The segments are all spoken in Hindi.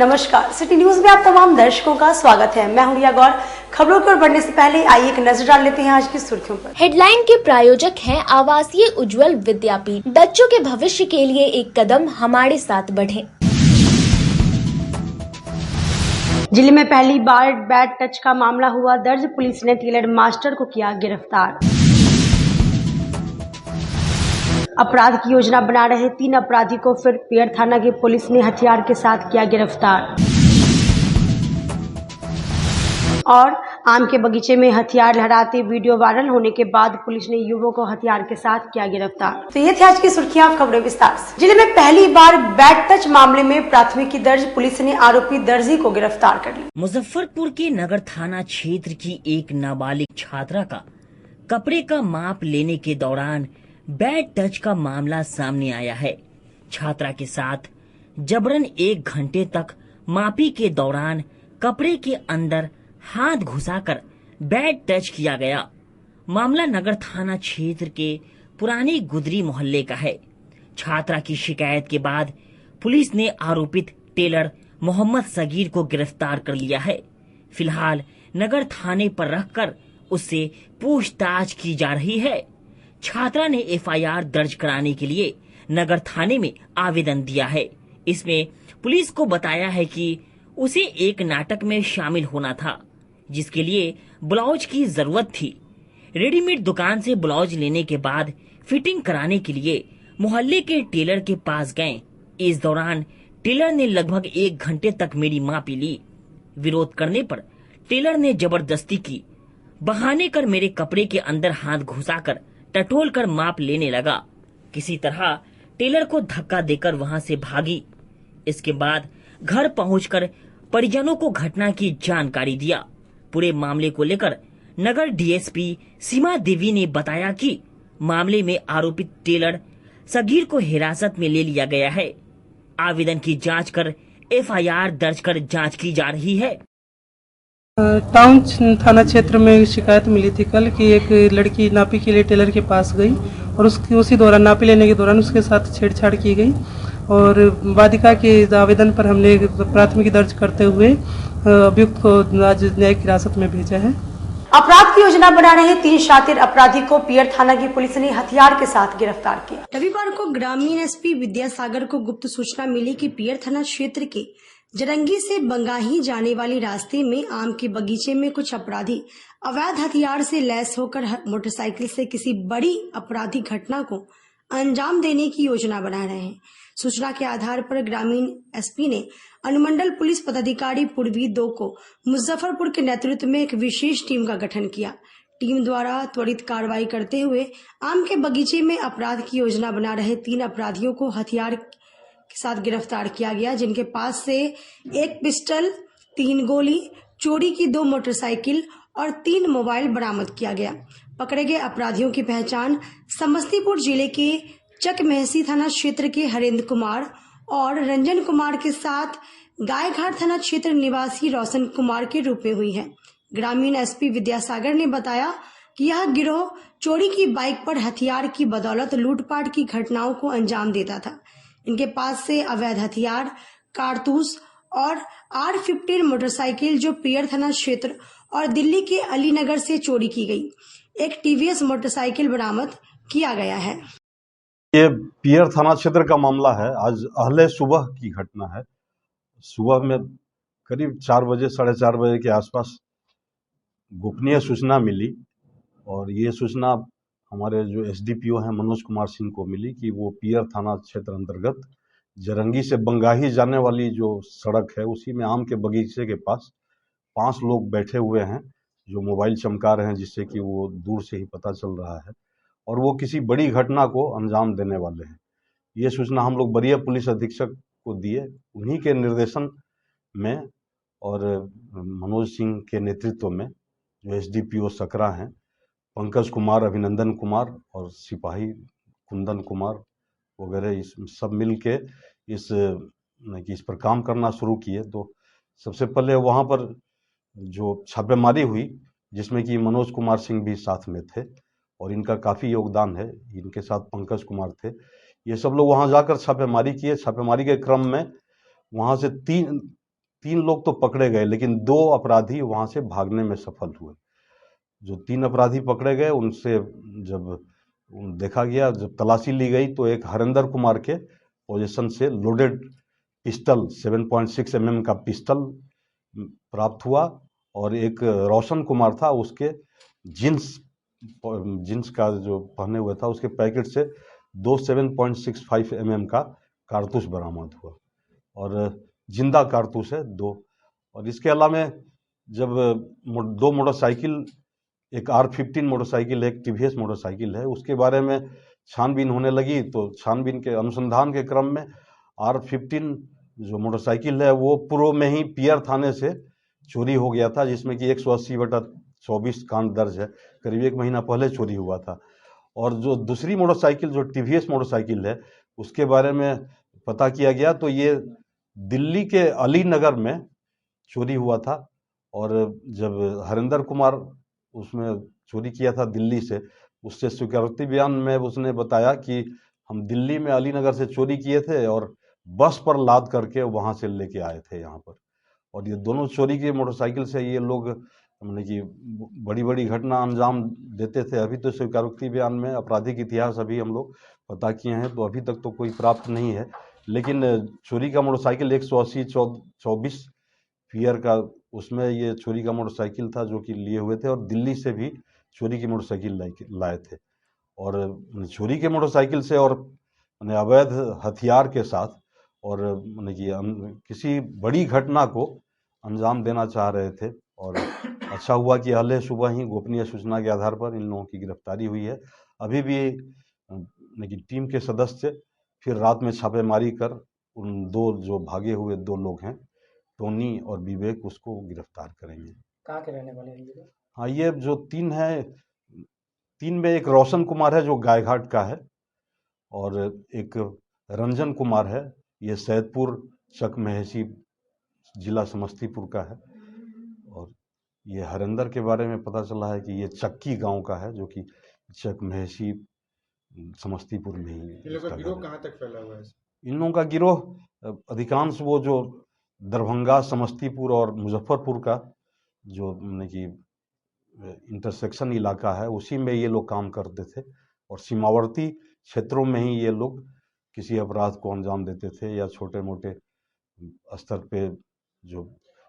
नमस्कार, सिटी न्यूज में आप तमाम दर्शकों का स्वागत है। मैं हूं रिया गौर। खबरों की ओर बढ़ने से पहले आइए एक नजर डाल लेते हैं आज की सुर्खियों पर। हेडलाइन के प्रायोजक हैं आवासीय उज्जवल विद्यापीठ। बच्चों के भविष्य के लिए एक कदम हमारे साथ बढ़ें। जिले में पहली बार बैड टच का मामला हुआ दर्ज। पुलिस ने टेलर मास्टर को किया गिरफ्तार। अपराध की योजना बना रहे 3 अपराधी को फिर पियर थाना की पुलिस ने हथियार के साथ किया गिरफ्तार। और आम के बगीचे में हथियार लहराते वीडियो वायरल होने के बाद पुलिस ने युवक को हथियार के साथ किया गिरफ्तार। तो ये थी आज की सुर्खियां। खबरें विस्तार से। जिले में पहली बार बैड टच मामले में प्राथमिकी दर्ज। पुलिस ने आरोपी दर्जी को गिरफ्तार कर लिया। मुजफ्फरपुर के नगर थाना क्षेत्र की एक नाबालिग छात्रा का कपड़े का माप लेने के दौरान बैड टच का मामला सामने आया है। छात्रा के साथ जबरन 1 घंटे तक मापी के दौरान कपड़े के अंदर हाथ घुसाकर बैड टच किया गया। मामला नगर थाना क्षेत्र के पुरानी गुदरी मोहल्ले का है। छात्रा की शिकायत के बाद पुलिस ने आरोपित टेलर मोहम्मद सगीर को गिरफ्तार कर लिया है। फिलहाल नगर थाने पर रखकर उससे पूछताछ की जा रही है। छात्रा ने एफआईआर दर्ज कराने के लिए नगर थाने में आवेदन दिया है। इसमें पुलिस को बताया है कि उसे एक नाटक में शामिल होना था, जिसके लिए ब्लाउज की जरूरत थी। रेडीमेड दुकान से ब्लाउज लेने के बाद फिटिंग कराने के लिए मोहल्ले के टेलर के पास गए। इस दौरान टेलर ने लगभग 1 घंटे तक मेरी मापी ली। विरोध करने पर टेलर ने जबरदस्ती की। बहाने कर मेरे कपड़े के अंदर हाथ घुसाकर टटोल कर माप लेने लगा। किसी तरह टेलर को धक्का देकर वहां से भागी। इसके बाद घर पहुंचकर परिजनों को घटना की जानकारी दिया। पूरे मामले को लेकर नगर डीएसपी सीमा देवी ने बताया कि मामले में आरोपित टेलर सगीर को हिरासत में ले लिया गया है। आवेदन की जांच कर एफआईआर दर्ज कर जांच की जा रही है। टाउन थाना क्षेत्र में शिकायत मिली थी कल कि एक लड़की नापी के लिए टेलर के पास गई और उसी दौरान नापी लेने के दौरान उसके साथ छेड़छाड़ की गई और वादिका के आवेदन पर हमने प्राथमिकी दर्ज करते हुए अभियुक्त को आज न्यायिक हिरासत में भेजा है। अपराध की योजना बना रहे 3 शातिर अपराधी को पियर थाना की पुलिस ने हथियार के साथ गिरफ्तार किया। रविवार को ग्रामीण एसपी विद्यासागर को गुप्त सूचना मिली कि पियर थाना क्षेत्र के जरंगी से बंगाही जाने वाली रास्ते में आम के बगीचे में कुछ अपराधी अवैध हथियार से लैस होकर मोटरसाइकिल से किसी बड़ी अपराधी घटना को अंजाम देने की योजना बना रहे हैं। सूचना के आधार पर ग्रामीण एसपी ने अनुमंडल पुलिस पदाधिकारी पूर्वी 2 को मुजफ्फरपुर के नेतृत्व में एक विशेष टीम का गठन किया। टीम द्वारा त्वरित कार्रवाई करते हुए आम के बगीचे में अपराध की योजना बना रहे 3 अपराधियों को हथियार के साथ गिरफ्तार किया गया, जिनके पास से 1 पिस्टल, 3 गोली, चोरी की 2 मोटरसाइकिल और 3 मोबाइल बरामद किया गया। पकड़े गए अपराधियों की पहचान समस्तीपुर जिले के चक महसी थाना क्षेत्र के हरेंद्र कुमार और रंजन कुमार के साथ गायघाट थाना क्षेत्र निवासी रोशन कुमार के रूप में हुई है। ग्रामीण एसपी विद्यासागर ने बताया कि यह गिरोह चोरी की बाइक पर हथियार की बदौलत लूटपाट की घटनाओं को अंजाम देता था। इनके पास से अवैध हथियार, कारतूस और R15 मोटरसाइकिल जो पियर थाना क्षेत्र और दिल्ली के अलीनगर से चोरी की गई, एक टीवीएस मोटरसाइकिल बरामद किया गया है। ये पियर थाना क्षेत्र का मामला है। आज अहले सुबह की घटना है। सुबह में करीब 4 बजे 4:30 बजे के आसपास गोपनीय सूचना मिली और ये सूचना हमारे जो एसडीपीओ हैं मनोज कुमार सिंह को मिली कि वो पियर थाना क्षेत्र अंतर्गत जरंगी से बंगाही जाने वाली जो सड़क है उसी में आम के बगीचे के पास 5 लोग बैठे हुए हैं जो मोबाइल चमका रहे हैं, जिससे कि वो दूर से ही पता चल रहा है और वो किसी बड़ी घटना को अंजाम देने वाले हैं। ये सूचना हम लोग वरीय पुलिस अधीक्षक को दिए। उन्हीं के निर्देशन में और मनोज सिंह के नेतृत्व में जो एसडीपीओ सकरा हैं, पंकज कुमार, अभिनंदन कुमार और सिपाही कुंदन कुमार वगैरह इस सब मिल के इस पर काम करना शुरू किए। तो सबसे पहले वहाँ पर जो छापेमारी हुई, जिसमें कि मनोज कुमार सिंह भी साथ में थे और इनका काफ़ी योगदान है, इनके साथ पंकज कुमार थे। ये सब लोग वहाँ जाकर छापेमारी किए। छापेमारी के क्रम में वहाँ से 3 लोग तो पकड़े गए, लेकिन 2 अपराधी वहां से भागने में सफल हुए। जो 3 अपराधी पकड़े गए उनसे जब देखा गया, जब तलाशी ली गई, तो एक हरेंद्र कुमार के पोजीशन से लोडेड पिस्टल 7.6 mm का पिस्टल प्राप्त हुआ, और एक रोशन कुमार था, उसके जींस का जो पहने हुए था उसके पैकेट से 2 7.65 mm का कारतूस बरामद हुआ, और जिंदा कारतूस है 2। और इसके अलावा जब 2 मोटरसाइकिल, एक R15 मोटरसाइकिल, एक TVS मोटरसाइकिल है, उसके बारे में छानबीन होने लगी, तो छानबीन के अनुसंधान के क्रम में R15 जो मोटरसाइकिल है वो पूर्व में ही पियर थाने से चोरी हो गया था, जिसमें कि 180/24 कांड दर्ज है, करीब 1 महीना पहले चोरी हुआ था। और जो दूसरी मोटरसाइकिल जो TVS मोटरसाइकिल है, उसके बारे में पता किया गया तो ये दिल्ली के अली नगर में चोरी हुआ था, और जब हरेंद्र कुमार उसमें चोरी किया था दिल्ली से, उससे स्वीकारोक्ति बयान में उसने बताया कि हम दिल्ली में अली नगर से चोरी किए थे और बस पर लाद करके वहां से लेके आए थे यहाँ पर। और ये दोनों चोरी के मोटरसाइकिल से ये लोग मतलब कि बड़ी बड़ी घटना अंजाम देते थे। अभी तो स्वीकारोक्ति बयान में आपराधिक इतिहास अभी हम लोग पता किए हैं, तो अभी तक तो कोई प्राप्त नहीं है, लेकिन चोरी का मोटरसाइकिल 180/24 पियर का, उसमें ये चोरी का मोटरसाइकिल था जो कि लिए हुए थे, और दिल्ली से भी चोरी की मोटरसाइकिल लाए थे। और चोरी के मोटरसाइकिल से और अवैध हथियार के साथ और कि किसी बड़ी घटना को अंजाम देना चाह रहे थे, और अच्छा हुआ कि हाले सुबह ही गोपनीय सूचना के आधार पर इन लोगों की गिरफ्तारी हुई है। अभी भी टीम के सदस्य फिर रात में छापेमारी कर उन 2 जो भागे हुए 2 लोग हैं, टोनी और विवेक, उसको गिरफ्तार करेंगे। कहाँ के रहने वाले हैं ये? हाँ, ये जो 3 है, 3 में एक रोशन कुमार है जो गायघाट का है, और एक रंजन कुमार है, ये सैदपुर चक महेशी जिला समस्तीपुर का है, और ये हरेंद्र के बारे में पता चला है कि ये चक्की गांव का है, जो कि चक महेशी समस्तीपुर में ही। इन लोगों का गिरोह कहाँ तक फैला हुआ है? इन लोगों का गिरोह अधिकांश वो जो दरभंगा, समस्तीपुर और मुजफ्फरपुर का जो कि इंटरसेक्शन इलाका है, उसी में ये लोग काम करते थे, और सीमावर्ती क्षेत्रों में ही ये लोग किसी अपराध को अंजाम देते थे, या छोटे मोटे स्तर पे जो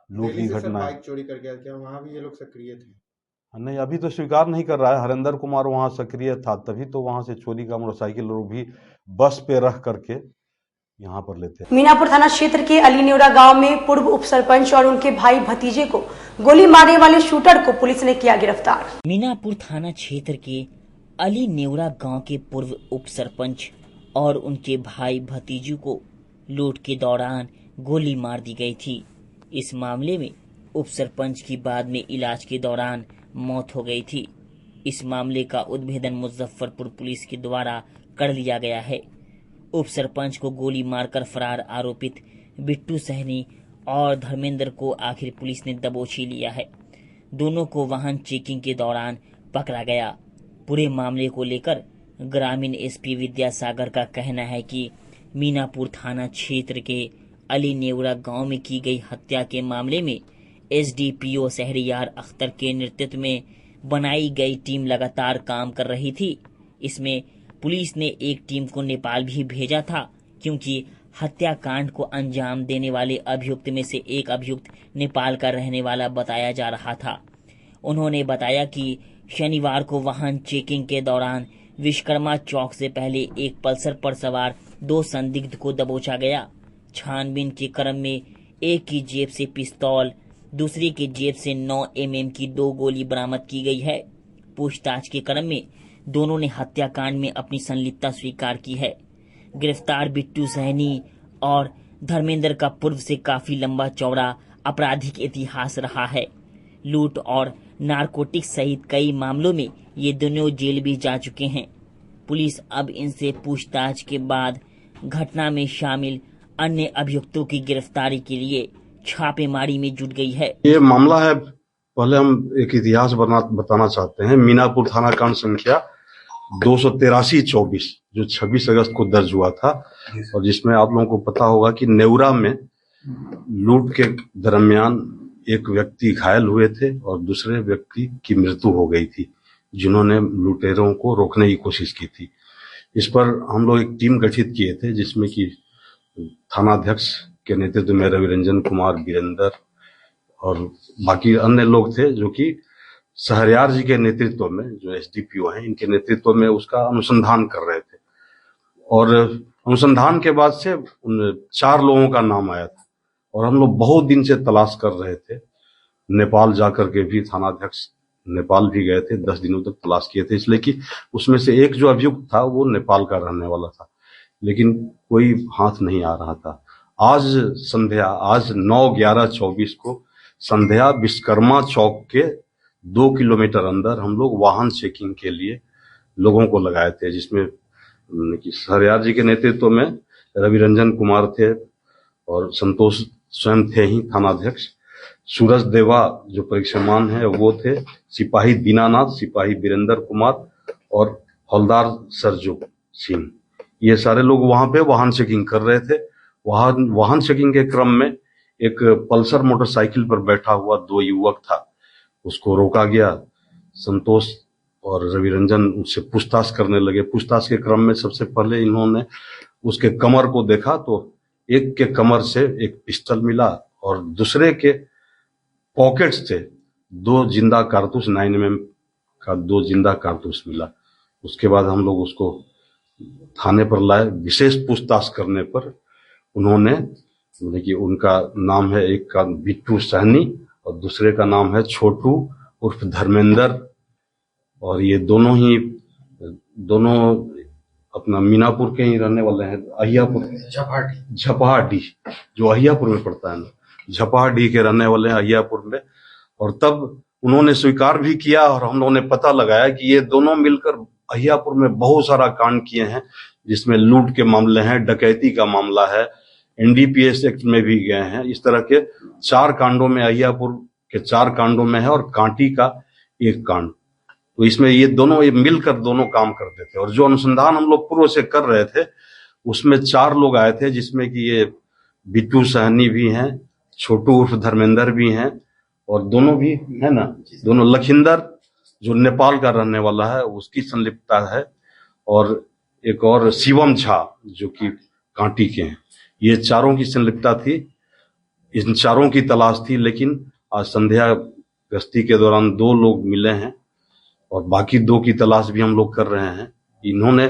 लूट की घटना। बाइक चोरी कर गया, क्या वहाँ भी ये लोग सक्रिय थे? नहीं, अभी तो स्वीकार नहीं कर रहा है। हरेंद्र कुमार वहाँ सक्रिय था, तभी तो वहाँ से चोरी का मोटरसाइकिल और भी बस पे रख करके यहाँ पर लेते हैं। मीनापुर थाना क्षेत्र के अली नेवरा गांव में पूर्व उप सरपंच और उनके भाई भतीजे को गोली मारने वाले शूटर को पुलिस ने किया गिरफ्तार। मीनापुर थाना क्षेत्र के अली नेवरा गांव के पूर्व उप सरपंच और उनके भाई भतीजे को लूट के दौरान गोली मार दी गई थी। इस मामले में उप सरपंच की बाद में इलाज के दौरान मौत हो गई थी। इस मामले का उद्भेदन मुजफ्फरपुर पुलिस के द्वारा कर लिया गया है। उप सरपंच को गोली मारकर फरार आरोपित बिट्टू सहनी और धर्मेंद्र को आखिर पुलिस ने दबोची लिया है। दोनों को वाहन चेकिंग के दौरान पकड़ा गया। पूरे मामले को लेकर ग्रामीण SP विद्यासागर का कहना है कि मीनापुर थाना क्षेत्र के अली नेवरा गांव में की गई हत्या के मामले में SDPO शहरियार अख्तर के नेतृत्व में बनाई गई टीम लगातार काम कर रही थी। इसमें पुलिस ने एक टीम को नेपाल भी भेजा था, क्योंकि हत्याकांड को अंजाम देने वाले अभियुक्त में से एक अभियुक्त नेपाल का रहने वाला बताया जा रहा था। उन्होंने बताया कि शनिवार को वाहन चेकिंग के दौरान विश्वकर्मा चौक से पहले एक पल्सर पर सवार 2 संदिग्ध को दबोचा गया। छानबीन के क्रम में एक की जेब से पिस्तौल, दूसरे की जेब से 9 mm की 2 गोली बरामद की गई है। पूछताछ के क्रम में दोनों ने हत्याकांड में अपनी संलिप्तता स्वीकार की है। गिरफ्तार बिट्टू सहनी और धर्मेंद्र का पूर्व से काफी लंबा चौड़ा आपराधिक इतिहास रहा है। लूट और नारकोटिक्स सहित कई मामलों में ये दोनों जेल भी जा चुके हैं। पुलिस अब इनसे पूछताछ के बाद घटना में शामिल अन्य अभियुक्तों की गिरफ्तारी के लिए छापेमारी में जुट गई है। ये मामला है, पहले हम एक इतिहास बताना चाहते हैं। मीनापुर थाना कांड संख्या 283/24 जो 26 अगस्त को दर्ज हुआ था, और जिसमें आप लोगों को पता होगा कि नेवरा में लूट के दरमियान एक व्यक्ति घायल हुए थे और दूसरे व्यक्ति की मृत्यु हो गई थी, जिन्होंने लुटेरों को रोकने की कोशिश की थी। इस पर हम लोग एक टीम गठित किए थे, जिसमें कि थानाध्यक्ष के नेतृत्व में रवि रंजन कुमार, वीरेंद्र और बाकी अन्य लोग थे, जो कि सहरयार जी के नेतृत्व में, जो एसडीपीओ हैं, इनके नेतृत्व में उसका अनुसंधान कर रहे थे। और अनुसंधान के बाद से उन 4 लोगों का नाम आया था और हम लोग बहुत दिन से तलाश कर रहे थे। नेपाल जाकर के भी थानाध्यक्ष नेपाल भी गए थे, 10 दिनों तक तलाश किए थे, इसलिए कि उसमें से एक जो अभियुक्त था वो नेपाल का रहने वाला था, लेकिन कोई हाथ नहीं आ रहा था। आज 9/11/24 को संध्या विश्वकर्मा चौक के 2 किलोमीटर अंदर हम लोग वाहन चेकिंग के लिए लोगों को लगाए थे, जिसमें सहरयार जी के नेतृत्व में रवि रंजन कुमार थे और संतोष स्वयं थे ही थानाध्यक्ष, सूरज देवा जो परीक्षामान है वो थे, सिपाही दीनानाथ, सिपाही वीरेंद्र कुमार और हवलदार सरजुग सिंह। ये सारे लोग वहां पे वाहन चेकिंग कर रहे थे। वाहन चेकिंग के क्रम में एक पल्सर मोटरसाइकिल पर बैठा हुआ 2 युवक था, उसको रोका गया। संतोष और रवि रंजन उससे पूछताछ करने लगे। पूछताछ के क्रम में सबसे पहले इन्होंने उसके कमर को देखा, तो एक के कमर से एक पिस्टल मिला और दूसरे के पॉकेट से 2 जिंदा कारतूस 9mm का 2 जिंदा कारतूस मिला। उसके बाद हम लोग उसको थाने पर लाए। विशेष पूछताछ करने पर उन्होंने, देखिए उनका नाम है, एक का बिट्टू सहनी और दूसरे का नाम है छोटू उर्फ धर्मेंद्र, और ये दोनों अपना मीनापुर के ही रहने वाले हैं। अहियापुर, झपाहाडीह जो अहियापुर में पड़ता है ना, झपाहाडीह के रहने वाले हैं, अहियापुर में। और तब उन्होंने स्वीकार भी किया और हम लोगों ने पता लगाया कि ये दोनों मिलकर अहियापुर में बहुत सारा कांड किए हैं, जिसमें लूट के मामले हैं, डकैती का मामला है, एनडीपीएस एक्ट में भी गए हैं। इस तरह के 4 कांडों में, अहियापुर के 4 कांडों में है और कांटी का 1 कांड। तो इसमें ये मिलकर दोनों काम करते थे। और जो अनुसंधान हम लोग पूर्व से कर रहे थे उसमें 4 लोग आए थे, जिसमें कि ये बिट्टू सहनी भी हैं, छोटू उर्फ धर्मेंद्र भी हैं और दोनों भी है ना, दोनों लखिंदर जो नेपाल का रहने वाला है उसकी संलिप्तता है, और एक और शिवम झा जो कि कांटी के हैं। ये 4 की संलिप्तता थी। इन 4 की तलाश थी, लेकिन आज संध्या गश्ती के दौरान 2 लोग मिले हैं और बाकी 2 की तलाश भी हम लोग कर रहे हैं। इन्होंने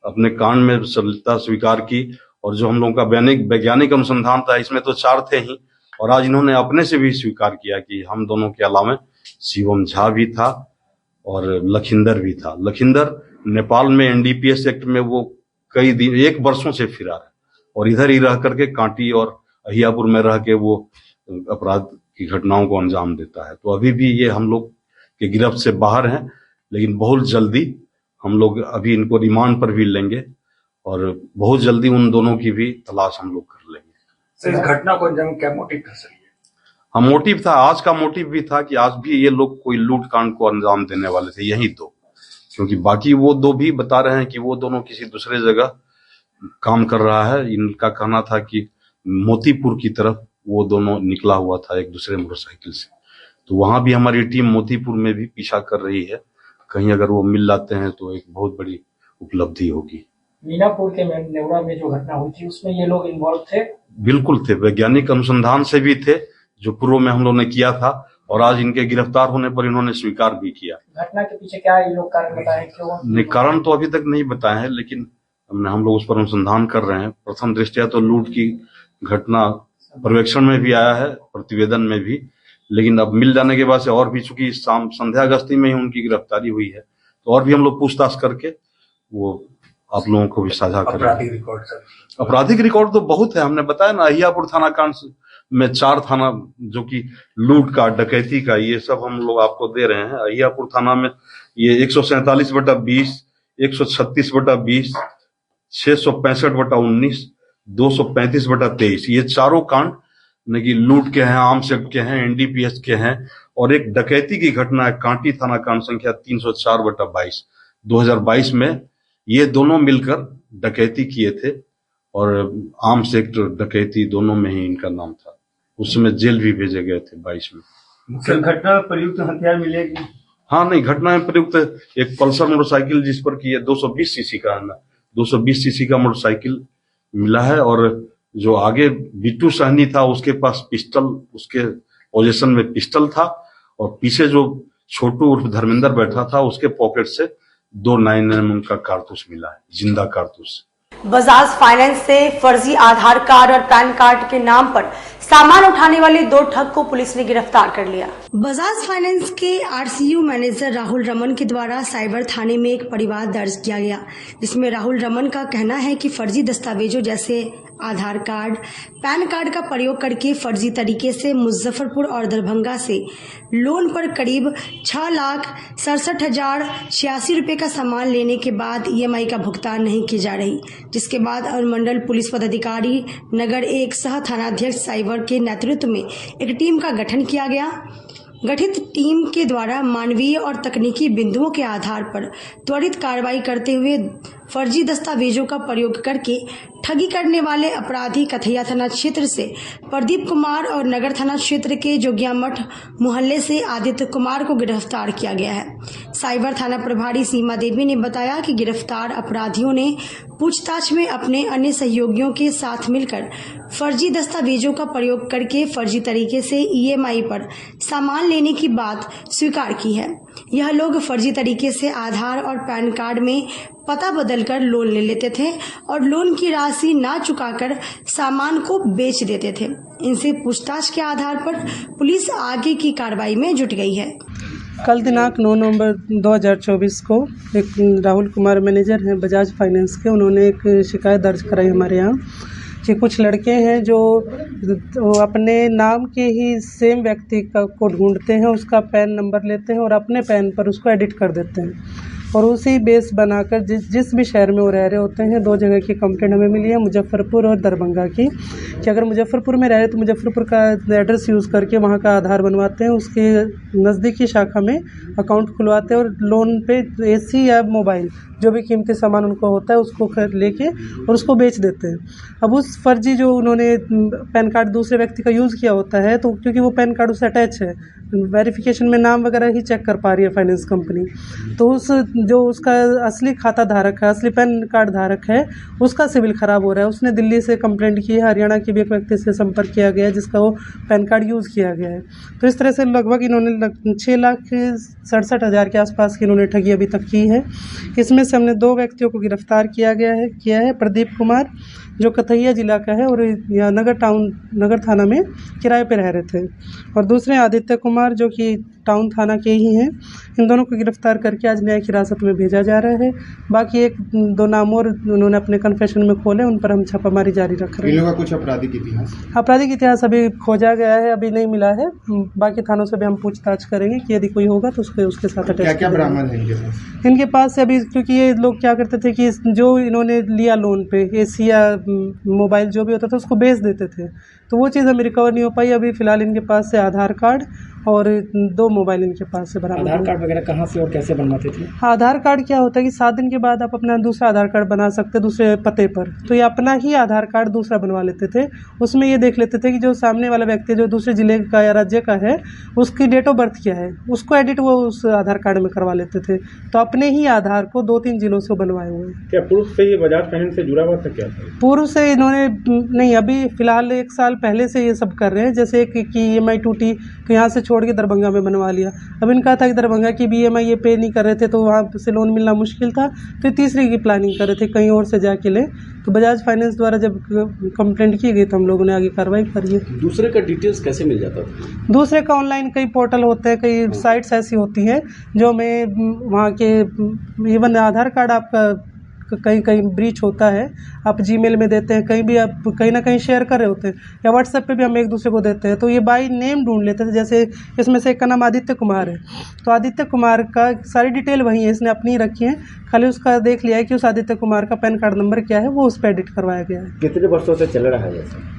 अपने कांड में संलिप्तता स्वीकार की और जो हम लोगों का वैज्ञानिक अनुसंधान था इसमें तो 4 थे ही, और आज इन्होंने अपने से भी स्वीकार किया कि हम दोनों के अलावा शिवम झा भी था और लखिंदर भी था। लखिंदर नेपाल में एनडीपीएस एक्ट में वो कई दिन 1 वर्षों से फिरा है और इधर ही रह करके कांटी और अहियापुर में रह के वो अपराध की घटनाओं को अंजाम देता है। तो अभी भी ये हम लोग के गिरफ्त से बाहर हैं, लेकिन बहुत जल्दी हम लोग अभी इनको रिमांड पर भी लेंगे और बहुत जल्दी उन दोनों की भी तलाश हम लोग कर लेंगे। इस घटना को अंजाम क्या मोटिव था सर? हाँ, मोटिव था, आज का मोटिव भी था कि आज भी ये लोग कोई लूट कांड को अंजाम देने वाले थे, यही 2, क्योंकि बाकी वो 2 भी बता रहे हैं कि वो दोनों किसी दूसरे जगह काम कर रहा है। इनका कहना था कि मोतीपुर की तरफ वो दोनों निकला हुआ था एक दूसरे मोटरसाइकिल से, तो वहां भी हमारी टीम मोतीपुर में भी पीछा कर रही है। कहीं अगर वो मिल जाते हैं तो एक बहुत बड़ी उपलब्धि होगी। मीनापुर के नेवरा में जो घटना हुई थी उसमें ये लोग इन्वॉल्व थे? बिल्कुल थे, वैज्ञानिक अनुसंधान से भी थे जो पूर्व में हम लोग ने किया था, और आज इनके गिरफ्तार होने पर इन्होंने स्वीकार भी किया। घटना के पीछे क्या ये लोग कारण बताए? क्यों? नहीं, कारण तो अभी तक नहीं बताए हैं, लेकिन हम लोग उस पर अनुसंधान कर रहे हैं। प्रथम दृष्टया तो लूट की घटना पर्यवेक्षण में भी आया है, प्रतिवेदन में भी, लेकिन अब मिल जाने के बाद से और भी, चूंकि संध्या गश्ती में ही उनकी गिरफ्तारी हुई है, तो और भी हम लोग पूछताछ करके वो आप लोगों को भी साझा करेंगे। आपराधिक रिकॉर्ड तो बहुत है, हमने बताया ना, अहियापुर थाना कांड में 4 थाना जो कि लूट का, डकैती का, ये सब हम लोग आपको दे रहे हैं। अहियापुर थाना में ये 147/20, 136/20, 665/19, 235/23, ये 4 कांड कि लूट के हैं, आर्म्स एक्ट के हैं, एनडीपीएस के हैं, और एक डकैती की घटना है, कांटी थाना कांड संख्या 304/22, 2022 में ये दोनों मिलकर डकैती किए थे और आर्म्स एक्ट डकैती दोनों में ही इनका नाम था। उस समय जेल भी भेजे गए थे 22 में। सर, घटना में प्रयुक्त हथियार मिलेगी? हाँ, नहीं, घटना में प्रयुक्त एक पल्सर मोटरसाइकिल जिस पर की है 220 सीसी का है ना, 220 सीसी का मोटरसाइकिल मिला है। और जो आगे बिट्टू सहनी था उसके पास पिस्टल, उसके पोजीशन में पिस्टल था। और पीछे जो छोटू उर्फ धर्मेंद्र बैठा था उसके पॉकेट से 2 9mm का कारतूस मिला है, जिंदा कारतूस। बजाज फाइनेंस से फर्जी आधार कार्ड और पैन कार्ड के नाम पर सामान उठाने वाले 2 ठग को पुलिस ने गिरफ्तार कर लिया। बजाज फाइनेंस के आरसीयू मैनेजर राहुल रमन के द्वारा साइबर थाने में एक परिवाद दर्ज किया गया, जिसमें राहुल रमन का कहना है कि फर्जी दस्तावेजों जैसे आधार कार्ड, पैन कार्ड का प्रयोग करके फर्जी तरीके से मुजफ्फरपुर और दरभंगा से लोन पर करीब 6,67,086 रुपए का सामान लेने के बाद ईएमआई का भुगतान नहीं की जा रही, जिसके बाद अनुमंडल पुलिस पदाधिकारी नगर 1 सह थानाध्यक्ष साइबर के नेतृत्व में एक टीम का गठन किया गया। गठित टीम के द्वारा मानवीय और तकनीकी बिंदुओं के आधार पर त्वरित कार्रवाई करते हुए फर्जी दस्तावेजों का प्रयोग करके ठगी करने वाले अपराधी कथैया थाना क्षेत्र से प्रदीप कुमार और नगर थाना क्षेत्र के जोगियामठ मोहल्ले से आदित्य कुमार को गिरफ्तार किया गया है। साइबर थाना प्रभारी सीमा देवी ने बताया कि गिरफ्तार अपराधियों ने पूछताछ में अपने अन्य सहयोगियों के साथ मिलकर फर्जी दस्तावेजों का प्रयोग करके फर्जी तरीके से ईएमआई पर सामान लेने की बात स्वीकार की है। यह लोग फर्जी तरीके से आधार और पैन कार्ड में पता बदलकर लोन ले लेते थे और लोन की राशि ना चुकाकर सामान को बेच देते थे। इनसे पूछताछ के आधार पर पुलिस आगे की कार्रवाई में जुट गई है। कल दिनांक 9 नवंबर 2024 को एक राहुल कुमार मैनेजर हैं बजाज फाइनेंस के, उन्होंने एक शिकायत दर्ज कराई हमारे यहाँ कि कुछ लड़के हैं जो अपने नाम के ही सेम व्यक्ति को ढूंढते हैं, उसका पैन नंबर लेते हैं और अपने पैन पर उसको एडिट कर देते हैं और उसी बेस बनाकर जिस भी शहर में वो रह रहे होते हैं। 2 जगह की कंप्लेंट हमें मिली है, मुजफ्फरपुर और दरभंगा की, कि अगर मुजफ्फरपुर में रह रहे तो मुजफ्फरपुर का एड्रेस यूज़ करके वहाँ का आधार बनवाते हैं, उसके नज़दीकी शाखा में अकाउंट खुलवाते हैं और लोन पे एसी या मोबाइल जो भी कीमती सामान उनको होता है उसको लेके और उसको बेच देते हैं। अब उस फर्जी जो उन्होंने पैन कार्ड दूसरे व्यक्ति का यूज़ किया होता है, तो क्योंकि वो पैन कार्ड उससे अटैच है, वेरिफिकेशन में नाम वगैरह ही चेक कर पा रही है फाइनेंस कंपनी, तो उस जो उसका असली खाता धारक है, असली पैन कार्ड धारक है, उसका सिविल ख़राब हो रहा है। उसने दिल्ली से कंप्लेंट की है, हरियाणा के भी एक व्यक्ति से संपर्क किया गया है जिसका वो पैन कार्ड यूज़ किया गया है। तो इस तरह से लगभग इन्होंने 6,67,000 के आसपास की इन्होंने ठगी अभी तक की है। इसमें से हमने 2 व्यक्तियों को गिरफ्तार किया है प्रदीप कुमार जो कथैया जिला का है और यहाँ नगर थाना में किराए पे रह रहे थे, और दूसरे आदित्य कुमार जो कि टाउन थाना के ही हैं। इन दोनों को गिरफ्तार करके आज न्यायिक हिरासत में भेजा जा रहा है। बाकी 1-2 नाम और उन्होंने अपने कन्फेशन में खोले, उन पर हम छापामारी जारी रख रहे हैं। इन लोगों का कुछ आपराधिक इतिहास अभी खोजा गया है, अभी नहीं मिला है। बाकी थानों से भी हम पूछताछ करेंगे कि यदि कोई होगा तो उसके साथ अटैच। क्या बरामद है इनके पास? इनके पास से अभी, क्योंकि ये लोग क्या करते थे कि जो इन्होंने लिया लोन पे एसी या मोबाइल जो भी होता था उसको बेच देते थे, तो वो चीज़ हमें रिकवर नहीं हो पाई। अभी फ़िलहाल इनके पास से आधार कार्ड और 2 मोबाइल इनके पास से बरामद। आधार कार्ड वगैरह कहाँ से और कैसे बनवाते थे? आधार कार्ड क्या होता है कि 7 दिन के बाद आप अपना दूसरा आधार कार्ड बना सकते दूसरे पते पर, तो ये अपना ही आधार कार्ड दूसरा बनवा लेते थे। उसमें ये देख लेते थे कि जो सामने वाला व्यक्ति जो दूसरे जिले का या राज्य का है उसकी डेट ऑफ बर्थ क्या है, उसको एडिट वो उस आधार कार्ड में करवा लेते थे। तो अपने ही आधार को 2-3 जिलों से बनवाए हुए। क्या पूर्व से ये बजाज फाइनेंस से जुड़ा हुआ था क्या? पूर्व से इन्होंने नहीं, अभी फ़िलहाल 1 साल पहले से ये सब कर रहे हैं। जैसे कि EMI टूटी तो यहाँ से छोड़ के दरभंगा में बनवा लिया। अब इनका था कि दरभंगा की भी EMI ये पे नहीं कर रहे थे तो वहाँ से लोन मिलना मुश्किल था, तो तीसरी की प्लानिंग कर रहे थे कहीं और से जाके ले। तो बजाज फाइनेंस द्वारा जब कंप्लेंट की गई तो हम लोगों ने आगे कार्रवाई करी है। दूसरे का डिटेल्स कैसे मिल जाता था? दूसरे का ऑनलाइन कई पोर्टल होते हैं, कई साइट्स ऐसी होती हैं जो में वहाँ के इवन आधार कार्ड आपका कहीं ब्रीच होता है, आप जीमेल में देते हैं, कहीं भी आप कहीं ना कहीं शेयर कर रहे होते हैं, या व्हाट्सएप पे भी हम एक दूसरे को देते हैं, तो ये बाय नेम ढूंढ लेते थे। जैसे इसमें से एक का नाम आदित्य कुमार है, तो आदित्य कुमार का सारी डिटेल वही है, इसने अपनी रखी है, खाली उसका देख लिया है कि उस आदित्य कुमार का पैन कार्ड नंबर क्या है, वो उस पर एडिट करवाया गया है। कितने वर्षों से चल रहा है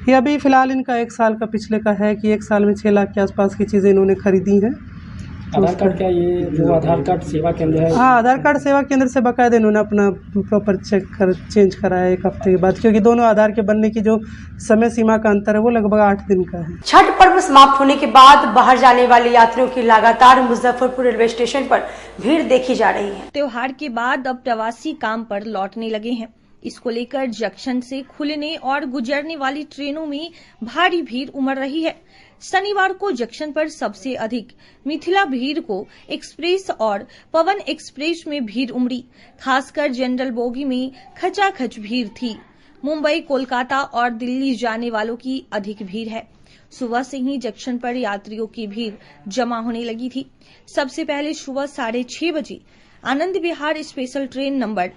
ये अभी फ़िलहाल इनका 1 साल का पिछले का है कि 1 साल में 6 लाख के आसपास की चीज़ें इन्होंने खरीदी हैं। आधार कार्ड क्या ये जो आधार कार्ड सेवा केंद्र है? हाँ, आधार कार्ड सेवा केंद्र से बाकायदा इन्होंने अपना प्रॉपर चेंज कराया 1 हफ्ते के बाद, क्योंकि दोनों आधार के बनने की जो समय सीमा का अंतर है वो लगभग 8 दिन का है। छठ पर्व समाप्त होने के बाद बाहर जाने वाले यात्रियों की लगातार मुजफ्फरपुर रेलवे स्टेशन पर भीड़ देखी जा रही है। त्योहार के बाद अब प्रवासी काम पर लौटने लगे हैं। इसको लेकर जंक्शन से खुलने और गुजरने वाली ट्रेनों में भारी भीड़ उमड़ रही है। शनिवार को जंक्शन पर सबसे अधिक मिथिला भीड़ को एक्सप्रेस और पवन एक्सप्रेस में भीड़ उमड़ी। खासकर जनरल बोगी में खचाखच भीड़ थी। मुंबई, कोलकाता और दिल्ली जाने वालों की अधिक भीड़ है। सुबह से ही जंक्शन पर यात्रियों की भीड़ जमा होने लगी थी। सबसे पहले सुबह 6:30 बजे Anand Vihar special train number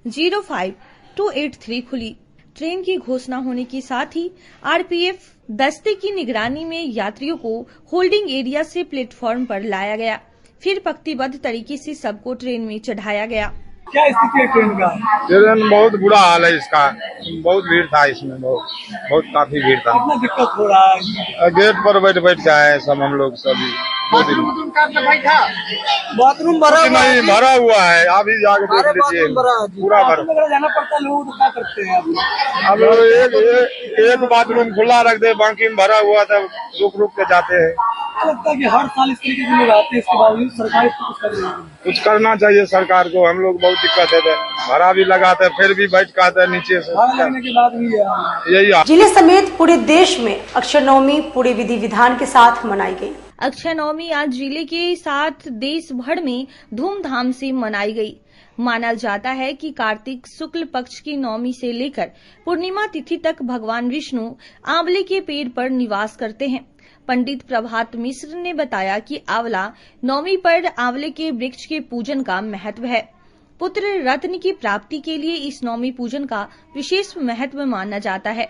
05283 खुली। ट्रेन की घोषणा होने के साथ ही आरपीएफ दस्ते की निगरानी में यात्रियों को होल्डिंग एरिया से प्लेटफॉर्म पर लाया गया। फिर पंक्तिबद्ध तरीके से सबको ट्रेन में चढ़ाया गया। क्या स्थिति है ट्रेन का? ट्रेन बहुत बुरा हाल है इसका, बहुत भीड़ था इसमें, बहुत काफी भीड़ था। कितना दिक्कत हो रहा है? गेट पर बैठ के आए सब हम लोग सभी। बाथरूम भरा नहीं भरा हुआ है, आप ही जाके देख लीजिए, पूरा भरा। जाना पड़ता है, लोग तो क्या करते हैं? अब एक बाथरूम खुला रख दे, बाकी में भरा हुआ था, रुक के जाते हैं। लगता है कि हर साल इस तरीके से लोग आते हैं, इसके बावजूद सरकार कुछ कर रही है। कुछ करना चाहिए सरकार को, हम लोग बहुत दिक्कत है, भरा भी लगाते फिर भी बैठ के आते नीचे से। लगने के बाद भी यही जिले समेत पूरे देश में अक्षय नवमी पूरे विधि विधान के साथ मनाई गई। अक्षय नवमी आज जिले के साथ देश भर में धूमधाम से मनाई गई। माना जाता है कि कार्तिक शुक्ल पक्ष की नवमी से लेकर पूर्णिमा तिथि तक भगवान विष्णु आंवले के पेड़ पर निवास करते हैं। पंडित प्रभात मिश्र ने बताया कि आंवला नवमी पर आंवले के वृक्ष के पूजन का महत्व है। पुत्र रत्न की प्राप्ति के लिए इस नवमी पूजन का विशेष महत्व माना जाता है।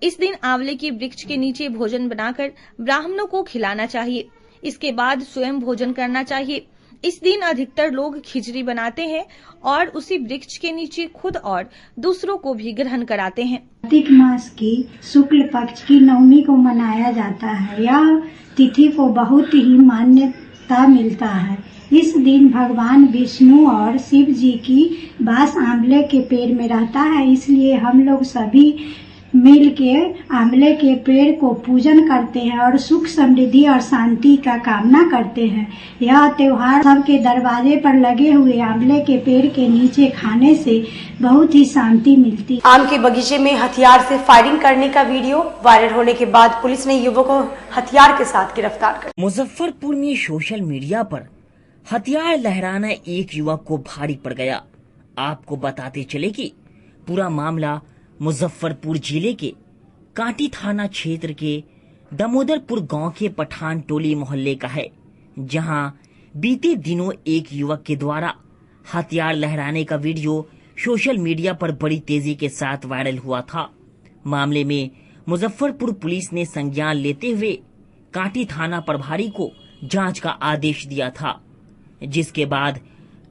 इस दिन आंवले के वृक्ष के नीचे भोजन बनाकर ब्राह्मणों को खिलाना चाहिए। इसके बाद स्वयं भोजन करना चाहिए। इस दिन अधिकतर लोग खिचड़ी बनाते हैं और उसी वृक्ष के नीचे खुद और दूसरों को भी ग्रहण कराते हैं। कार्तिक मास की शुक्ल पक्ष की नवमी को मनाया जाता है। यह तिथि को बहुत ही मान्यता मिलता है। इस दिन भगवान विष्णु और शिव जी की वास आंवले के पेड़ में रहता है, इसलिए हम लोग सभी मिल के आंवले के पेड़ को पूजन करते हैं और सुख समृद्धि और शांति का कामना करते हैं। यह त्योहार सबके दरवाजे पर लगे हुए आंवले के पेड़ के नीचे खाने से बहुत ही शांति मिलती है। आम के बगीचे में हथियार से फायरिंग करने का वीडियो वायरल होने के बाद पुलिस ने युवक को हथियार के साथ गिरफ्तार कर। मुजफ्फरपुर में सोशल मीडिया पर हथियार लहराना एक युवक को भारी पड़ गया। आपको बताते चले कि पूरा मामला मुजफ्फरपुर जिले के कांटी थाना क्षेत्र के दामोदरपुर गांव के पठान टोली मोहल्ले का है, जहां बीते दिनों एक युवक के द्वारा हथियार लहराने का वीडियो सोशल मीडिया पर बड़ी तेजी के साथ वायरल हुआ था। मामले में मुजफ्फरपुर पुलिस ने संज्ञान लेते हुए कांटी थाना प्रभारी को जांच का आदेश दिया था, जिसके बाद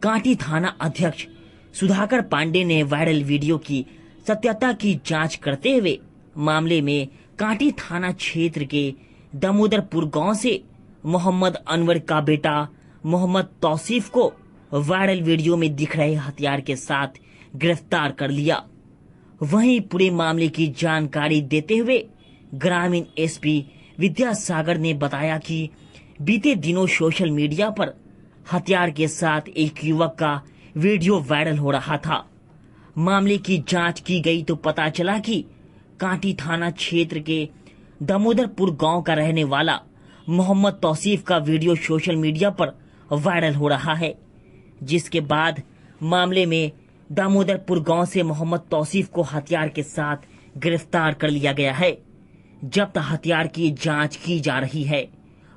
कांटी थाना अध्यक्ष सुधाकर पांडे ने वायरल वीडियो की सत्यता की जांच करते हुए मामले में कांटी थाना क्षेत्र के दामोदरपुर गांव से मोहम्मद अनवर का बेटा मोहम्मद तौसीफ को वायरल वीडियो में दिख रहे हथियार के साथ गिरफ्तार कर लिया। वहीं पूरे मामले की जानकारी देते हुए ग्रामीण एसपी विद्यासागर ने बताया कि बीते दिनों सोशल मीडिया पर हथियार के साथ एक युवक का वीडियो वायरल हो रहा था। मामले की जांच की गई तो पता चला कि कांटी थाना क्षेत्र के दामोदरपुर गांव का रहने वाला मोहम्मद तौसीफ का वीडियो सोशल मीडिया पर वायरल हो रहा है, जिसके बाद मामले में दामोदरपुर गांव से मोहम्मद तौसीफ को हथियार के साथ गिरफ्तार कर लिया गया है। जब्त हथियार की जांच की जा रही है।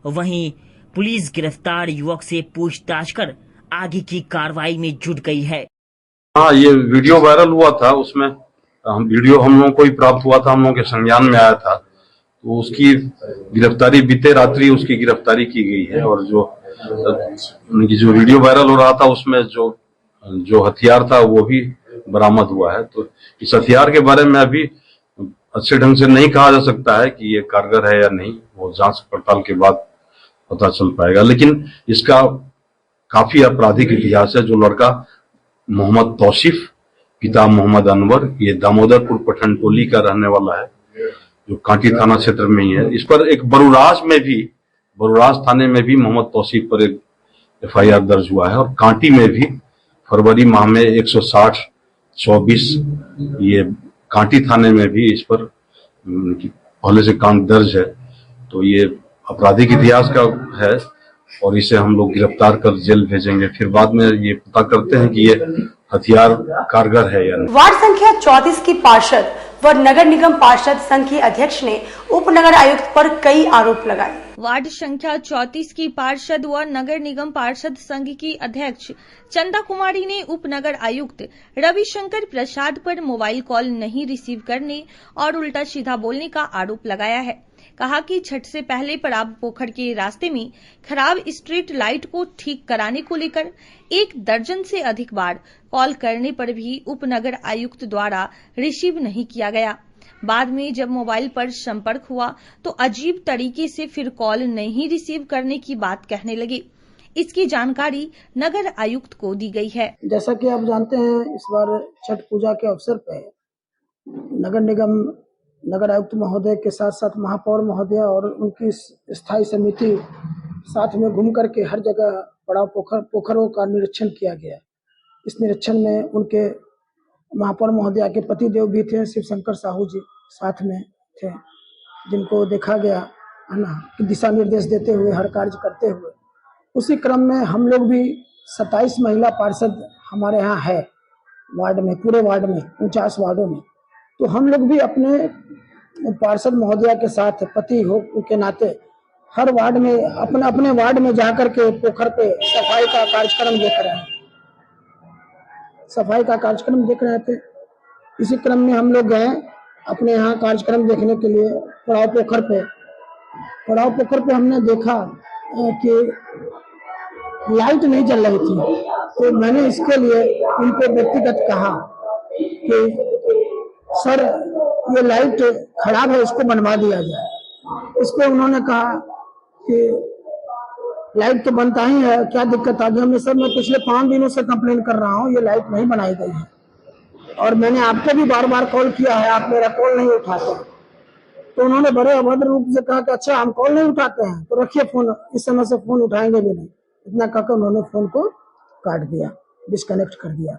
वहीं पुलिस गिरफ्तार युवक से पूछताछ कर आगे की कार्रवाई में जुट गई है। हाँ, ये वीडियो वायरल हुआ था, उसमें वीडियो हम लोगों को ही प्राप्त हुआ था, हम लोगों के संज्ञान में आया था, तो उसकी गिरफ्तारी बीते रात्रि उसकी गिरफ्तारी की गई है। और जो वीडियो वायरल हो रहा था उसमें जो हथियार था वो भी बरामद हुआ है। तो इस हथियार के बारे में अभी अच्छे ढंग से नहीं कहा जा सकता है कि ये कारगर है या नहीं, वो जांच पड़ताल के बाद पता चल पाएगा। लेकिन इसका काफी आपराधिक इतिहास है। जो लड़का मोहम्मद तौसीफ, पिता मोहम्मद अनवर, ये दामोदरपुर पठन टोली का रहने वाला है, जो कांटी थाना क्षेत्र में ही है। इस पर एक बरूराज थाने में भी मोहम्मद तौसीफ पर एक FIR दर्ज हुआ है, और कांटी में भी फरवरी माह में 160/24 ये कांटी थाने में भी इस पर पहले से कांड दर्ज है। तो ये आपराधिक इतिहास का है, और इसे हम लोग गिरफ्तार कर जेल भेजेंगे। फिर बाद में ये पता करते हैं कि ये हथियार कारगर है या नहीं। वार्ड संख्या 34 की पार्षद व नगर निगम पार्षद संघ के अध्यक्ष ने उप नगर आयुक्त पर कई आरोप लगाए। वार्ड संख्या 34 की पार्षद व नगर निगम पार्षद संघ की अध्यक्ष चंदा कुमारी ने उप नगर आयुक्त रविशंकर प्रसाद पर मोबाइल कॉल नहीं रिसीव करने और उल्टा सीधा बोलने का आरोप लगाया है। कहा कि छठ से पहले पराब पोखर के रास्ते में खराब स्ट्रीट लाइट को ठीक कराने को लेकर 1 दर्जन से अधिक बार कॉल करने पर भी उप नगर आयुक्त द्वारा रिसीव नहीं किया गया। बाद में जब मोबाइल पर संपर्क हुआ तो अजीब तरीके से फिर कॉल नहीं रिसीव करने की बात कहने लगे। इसकी जानकारी नगर आयुक्त को दी गई है। जैसा कि आप जानते हैं, इस बार छठ पूजा के अवसर पर नगर निगम नगर आयुक्त महोदय के साथ साथ महापौर महोदय और उनकी स्थायी समिति साथ में घूम करके हर जगह बड़ा पोखरों का निरीक्षण किया गया। इस निरीक्षण में उनके महापौर महोदय के पति देव भी थे, शिव शंकर साहू जी साथ में थे, जिनको देखा गया है ना कि दिशा निर्देश देते हुए हर कार्य करते हुए। उसी क्रम में हम लोग भी 27 महिला पार्षद हमारे यहाँ है वार्ड में, पूरे वार्ड में 49 वार्डों में। तो हम लोग भी अपने पार्षद महोदया के साथ पति हो के नाते हर वार्ड में अपने वार्ड में जाकर के पोखर पे सफाई का कार्यक्रम देख रहे थे। इसी क्रम में हम लोग गए अपने यहाँ कार्यक्रम देखने के लिए पड़ाव पोखर पे हमने देखा कि लाइट नहीं जल रही थी। तो मैंने इसके लिए उनको व्यक्तिगत कहा कि सर ये लाइट खराब है, इसको बनवा दिया जाए। इस पे उन्होंने कहा कि लाइट तो बनता ही है, क्या दिक्कत आ गई। हमने सर मैं पिछले 5 दिनों से कंप्लेन कर रहा हूँ, ये लाइट नहीं बनाई गई है, और मैंने आपको भी बार बार कॉल किया है, आप मेरा कॉल नहीं उठाते। तो उन्होंने बड़े अभद्र रूप से कहा कि अच्छा हम कॉल नहीं उठाते हैं तो रखिए फोन, इस समय से फोन उठाएंगे भी नहीं। इतना कहकर उन्होंने फोन को काट दिया, डिस्कनेक्ट कर दिया।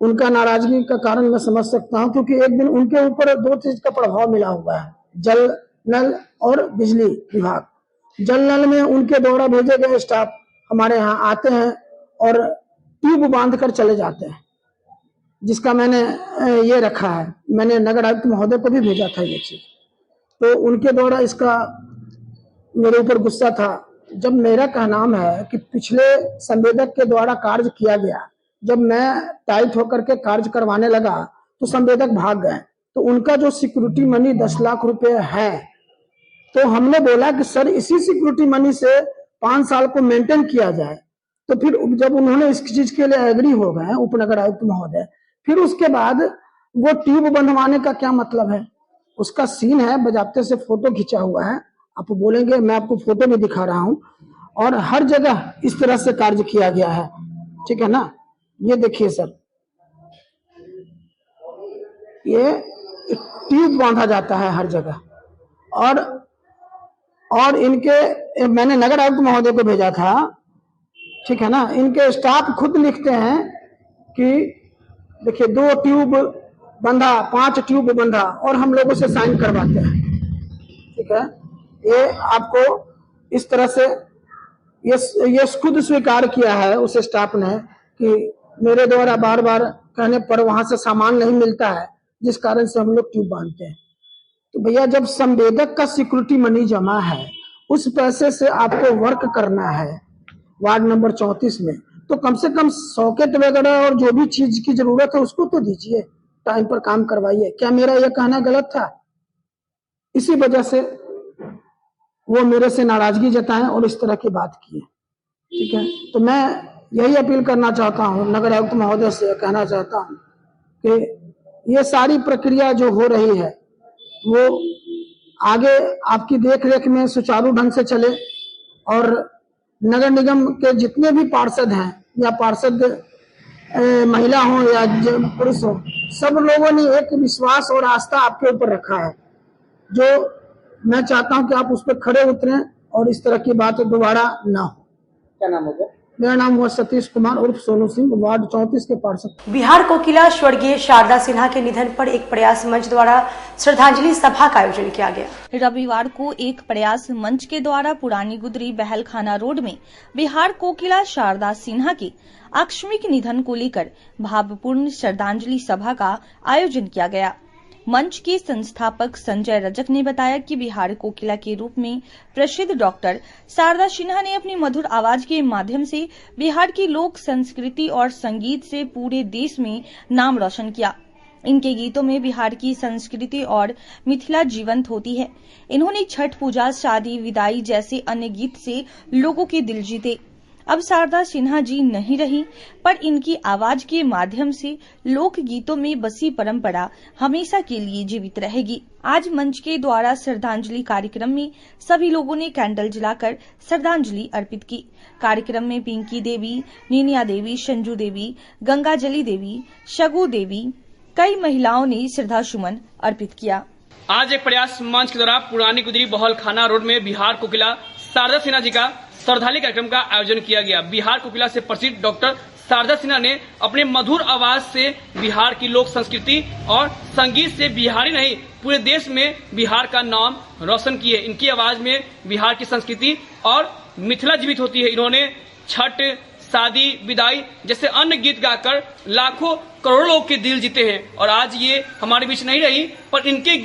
उनका नाराजगी का कारण मैं समझ सकता हूं, क्योंकि एक दिन उनके ऊपर 2 चीज का प्रभाव मिला हुआ है, जल नल और बिजली विभाग। जल नल में उनके द्वारा भेजे गए स्टाफ हमारे यहाँ आते हैं और ट्यूब बांध कर चले जाते हैं, जिसका मैंने ये रखा है। मैंने नगर आयुक्त महोदय को भी भेजा था ये चीज। तो उनके द्वारा इसका मेरे ऊपर गुस्सा था। जब मेरा कहनाम है कि पिछले संवेदक के द्वारा कार्य किया गया, जब मैं टाइट होकर के कार्य करवाने लगा तो संवेदक भाग गए। तो उनका जो सिक्योरिटी मनी 10 लाख रुपए है, तो हमने बोला कि सर इसी सिक्योरिटी मनी से 5 साल को मेंटेन किया जाए। तो फिर जब उन्होंने इस चीज के लिए एग्री हो गए उपनगर आयुक्त महोदय, फिर उसके बाद वो ट्यूब बंधवाने का क्या मतलब है। उसका सीन है, बजाते से फोटो खींचा हुआ है, आप बोलेंगे मैं आपको फोटो में दिखा रहा हूं, और हर जगह इस तरह से कार्य किया गया है, ठीक है ना। ये देखिए सर, ये ट्यूब बांधा जाता है हर जगह। और इनके मैंने नगर आयुक्त महोदय को भेजा था, ठीक है ना। इनके स्टाफ खुद लिखते हैं कि देखिए 2 ट्यूब बंधा, 5 ट्यूब बंधा, और हम लोगों से साइन करवाते हैं, ठीक है। ये आपको इस तरह से ये खुद स्वीकार किया है उस स्टाफ ने कि मेरे द्वारा बार बार कहने पर वहां से सामान नहीं मिलता है, जिस कारण से हम लोग ट्यूब बांधते हैं। तो भैया जब संवेदक का सिक्योरिटी मनी जमा है, उस पैसे से आपको वर्क करना है वार्ड नंबर 34 में, तो कम से कम सॉकेट वगैरह और जो भी चीज की जरूरत है उसको तो दीजिए, टाइम पर काम करवाइए। क्या मेरा यह कहना गलत था? इसी वजह से वो मेरे से नाराजगी जताएं और इस तरह की बात की, ठीक है। तो मैं यही अपील करना चाहता हूं, नगर आयुक्त महोदय से कहना चाहता हूं कि ये सारी प्रक्रिया जो हो रही है वो आगे आपकी देख रेख में सुचारू ढंग से चले, और नगर निगम के जितने भी पार्षद हैं या पार्षद महिला हो या पुरुष हो, सब लोगों ने एक विश्वास और आस्था आपके ऊपर रखा है, जो मैं चाहता हूं कि आप उस पर खड़े उतरें और इस तरह की बात दोबारा ना हो। क्या नाम होगा? मेरा नाम हुआ सतीश कुमार उर्फ सोनू सिंह, वार्ड 34 के पार्षद। बिहार कोकिला स्वर्गीय शारदा सिन्हा के निधन पर एक प्रयास मंच द्वारा श्रद्धांजलि सभा का आयोजन किया गया। रविवार को एक प्रयास मंच के द्वारा पुरानी गुदरी बहलखाना रोड में बिहार कोकिला शारदा सिन्हा के आकस्मिक निधन को लेकर भावपूर्ण श्रद्धांजलि सभा का आयोजन किया गया। मंच के संस्थापक संजय रजक ने बताया कि बिहार कोकिला के रूप में प्रसिद्ध डॉक्टर शारदा सिन्हा ने अपनी मधुर आवाज के माध्यम से बिहार की लोक संस्कृति और संगीत से पूरे देश में नाम रोशन किया। इनके गीतों में बिहार की संस्कृति और मिथिला जीवंत होती है। इन्होंने छठ पूजा, शादी, विदाई जैसे अन्य गीत से लोगों के दिल जीते। अब शारदा सिन्हा जी नहीं रही, पर इनकी आवाज के माध्यम से लोक गीतों में बसी परंपरा हमेशा के लिए जीवित रहेगी। आज मंच के द्वारा श्रद्धांजलि कार्यक्रम में सभी लोगों ने कैंडल जलाकर श्रद्धांजलि अर्पित की। कार्यक्रम में पिंकी देवी, नीनिया देवी, संजू देवी, गंगाजली देवी, शगु देवी, कई महिलाओं ने श्रद्धा सुमन अर्पित किया। आज एक प्रयास मंच के द्वारा पुरानी गुदरी बहलखाना रोड में बिहार कोकिला शारदा सिन्हा जी का श्रद्धांजलि कार्यक्रम का आयोजन किया गया। बिहार कोकिला से प्रसिद्ध डॉक्टर शारदा सिन्हा ने अपने मधुर आवाज से बिहार की लोक संस्कृति और संगीत से बिहारी नहीं पूरे देश में बिहार का नाम रोशन किए। इनकी आवाज में बिहार की संस्कृति और मिथिला जीवित होती है। इन्होंने छठ, शादी, विदाई जैसे अन्य गीत गाकर लाखों करोड़ों लोग के दिल जीते हैं और आज ये हमारे बीच नहीं रही, पर इनके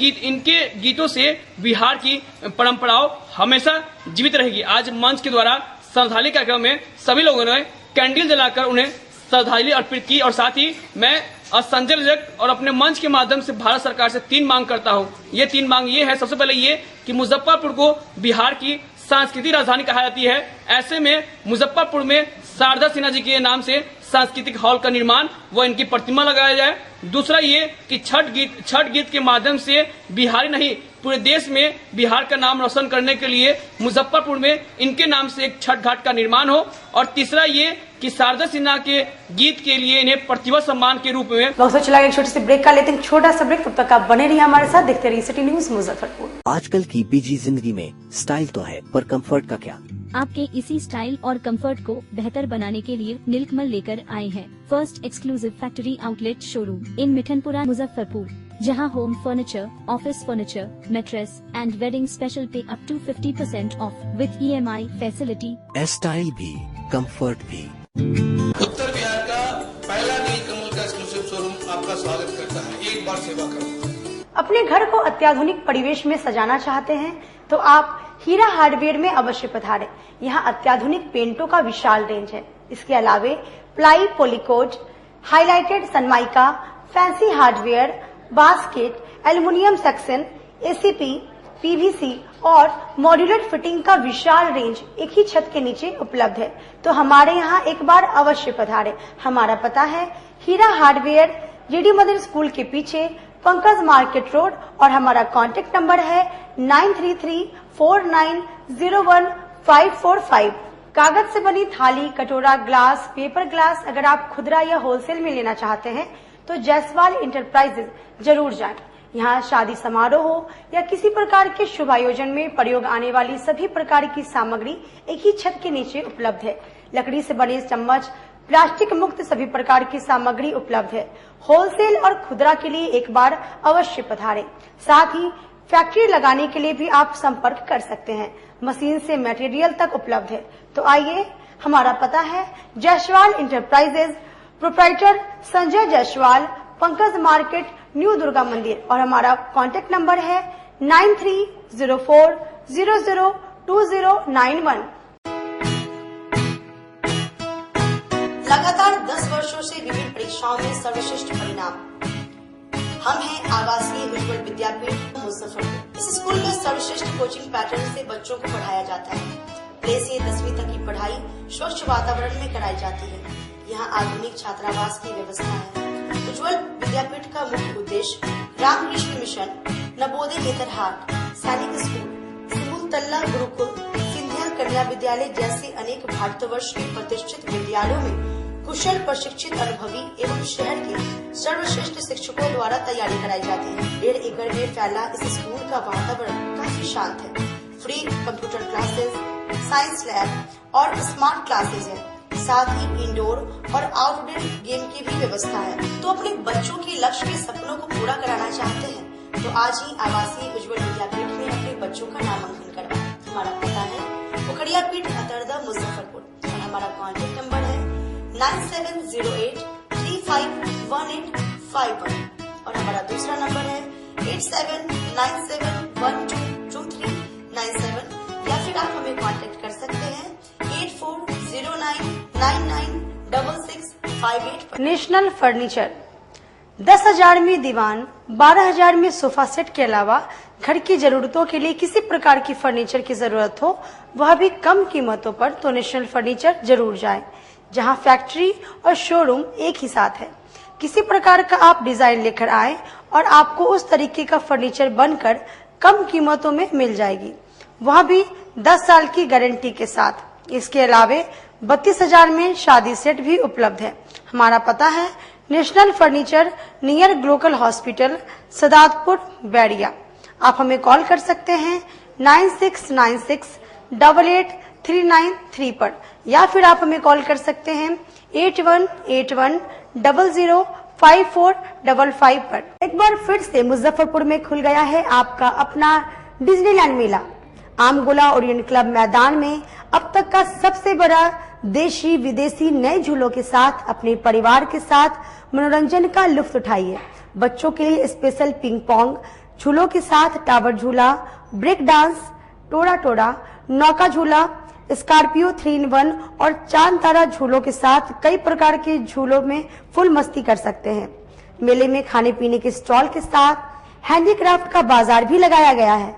गीतों से बिहार की परंपराओं हमेशा जीवित रहेगी। आज मंच के द्वारा श्रद्धांजलि कार्यक्रम में सभी लोगों ने कैंडल जलाकर उन्हें श्रद्धांजलि अर्पित की और साथ ही मैं संजय रजक और अपने मंच के माध्यम से भारत सरकार से 3 मांग करता हूँ। ये 3 मांग ये है, सबसे पहले ये कि मुजफ्फरपुर को बिहार की सांस्कृतिक राजधानी कहा जाती है, ऐसे में मुजफ्फरपुर में शारदा सिन्हा जी के नाम से सांस्कृतिक हॉल का निर्माण व इनकी प्रतिमा लगाया जाए। दूसरा ये कि छठ गीत के माध्यम से बिहारी नहीं पूरे देश में बिहार का नाम रोशन करने के लिए मुजफ्फरपुर में इनके नाम से एक छठ घाट का निर्माण हो। और तीसरा ये कि शारदा सिन्हा के गीत के लिए इन्हें प्रतिभा सम्मान के रूप में। चला एक छोटे से ब्रेक का लेते हैं, छोटा सा ब्रेक, तब तक आप बने रहिए हमारे साथ, देखते रहिए सिटी न्यूज मुजफ्फरपुर। आजकल की बिजी जिंदगी में स्टाइल तो है, पर कंफर्ट का क्या? आपके इसी स्टाइल और कंफर्ट को बेहतर बनाने के लिए नीलकमल लेकर आए हैं first exclusive factory outlet showroom in Mithanpura Muzaffarpur, जहां home furniture, office furniture, mattress and wedding special पे up to 50% off with EMI facility. Style भी, कंफर्ट भी। उत्तर बिहार का पहला नीलकमल का एक्सक्लूसिव शोरूम आपका स्वागत करता है। एक बार सेवा करो। अपने घर को अत्याधुनिक परिवेश में सजाना चाहते हैं तो आप हीरा हार्डवेयर में अवश्य पधारें। यहाँ अत्याधुनिक पेंटों का विशाल रेंज है। इसके अलावे ply, पॉलीकोट, highlighted Sunmica, fancy hardware, basket, aluminium section, ACP, PVC और मॉड्यूलर फिटिंग का विशाल रेंज एक ही छत के नीचे उपलब्ध है। तो हमारे यहाँ एक बार अवश्य पधारें। हमारा पता है हीरा हार्डवेयर, JD मदर स्कूल के पीछे, पंकज मार्केट रोड, और हमारा कॉन्टेक्ट नंबर है 9334901545। कागज से बनी थाली, कटोरा, ग्लास, पेपर ग्लास अगर आप खुदरा या होलसेल में लेना चाहते हैं तो जायसवाल इंटरप्राइजेज जरूर जाएं। यहाँ शादी समारोह हो या किसी प्रकार के शुभ आयोजन में प्रयोग आने वाली सभी प्रकार की सामग्री एक ही छत के नीचे उपलब्ध है। लकड़ी से बने चम्मच, प्लास्टिक मुक्त सभी प्रकार की सामग्री उपलब्ध है। होलसेल और खुदरा के लिए एक बार अवश्य पधारें। साथ ही फैक्ट्री लगाने के लिए भी आप संपर्क कर सकते हैं। मशीन से मटेरियल तक उपलब्ध है। तो आइए, हमारा पता है Jaiswal enterprises, proprietor Sanjay Jaiswal, Pankaj market, new Durga मंदिर, और हमारा कॉन्टेक्ट नंबर है 9304002091। लगातार 10 वर्षों से विभिन्न परीक्षाओं में सर्वश्रेष्ठ परिणाम। हम हैं आवासीय उज्ज्वल विद्यापीठ मुजफ्फरपुर। इस स्कूल में सर्वश्रेष्ठ कोचिंग पैटर्न से बच्चों को पढ़ाया जाता है। प्ले से 10वीं तक की पढ़ाई स्वच्छ वातावरण में कराई जाती है। यहाँ आधुनिक छात्रावास की व्यवस्था है। उज्ज्वल विद्यापीठ का मुख्य उद्देश्य रामकृष्ण मिशन, नवोदय नेतरहाट, सैनिक स्कूल, सिमुलतला गुरुकुल, सिंधिया कन्या विद्यालय जैसे अनेक भारतवर्ष के प्रतिष्ठित विद्यालयों में कुशल, प्रशिक्षित, अनुभवी एवं शहर के सर्वश्रेष्ठ शिक्षकों द्वारा तैयारी कराई जाती है। 1.5 एकड़ में फैला इस स्कूल का वातावरण काफी शांत है। Free computer classes, science lab और स्मार्ट क्लासेस है। साथ ही इंडोर और आउटडोर गेम की भी व्यवस्था है। तो अपने बच्चों के लक्ष्य के सपनों को पूरा कराना चाहते हैं तो आज ही आवासीय उज्ज्वल विद्यापीठ में अपने बच्चों का नामांकन करवाएं। हमारा पता है पोखरिया पीठ, अतरदा, मुजफ्फरपुर और हमारा कॉन्टेक्ट नंबर है 9708 351851 और हमारा दूसरा नंबर है 8797122397 या फिर आप हमें कांटेक्ट कर सकते हैं 8409996658 पर। नेशनल फर्नीचर 10,000 में दीवान, 12,000 में सोफा सेट के अलावा घर की जरूरतों के लिए किसी प्रकार की फर्नीचर की जरूरत हो, वह भी कम कीमतों पर, तो नेशनल फर्नीचर जरूर जाएं, जहां फैक्ट्री और शोरूम एक ही साथ है। किसी प्रकार का आप डिजाइन लेकर आए और आपको उस तरीके का फर्नीचर बनकर कम कीमतों में मिल जाएगी, वह भी 10 साल की गारंटी के साथ। इसके अलावे 32,000 में शादी सेट भी उपलब्ध है। हमारा पता है national furniture, near glocal hospital, Sadatpur, Bairia. आप हमें कॉल कर सकते हैं 9696883993 पर या फिर आप हमें कॉल कर सकते हैं 8181005455 पर। एक बार फिर से मुजफ्फरपुर में खुल गया है आपका अपना डिज्नीलैंड मेला। आमगोला ओरिएंट क्लब मैदान में अब तक का सबसे बड़ा देशी विदेशी नए झूलों के साथ अपने परिवार के साथ मनोरंजन का लुत्फ उठाइए। बच्चों के लिए स्पेशल पिंग पोंग झूलों के साथ टावर झूला, ब्रेक डांस, टोरा टोरा, नौका झूला, स्कॉर्पियो 3-in-1 और चांद तारा झूलों के साथ कई प्रकार के झूलों में फुल मस्ती कर सकते हैं। मेले में खाने पीने के स्टॉल के साथ हैंडीक्राफ्ट का बाजार भी लगाया गया है,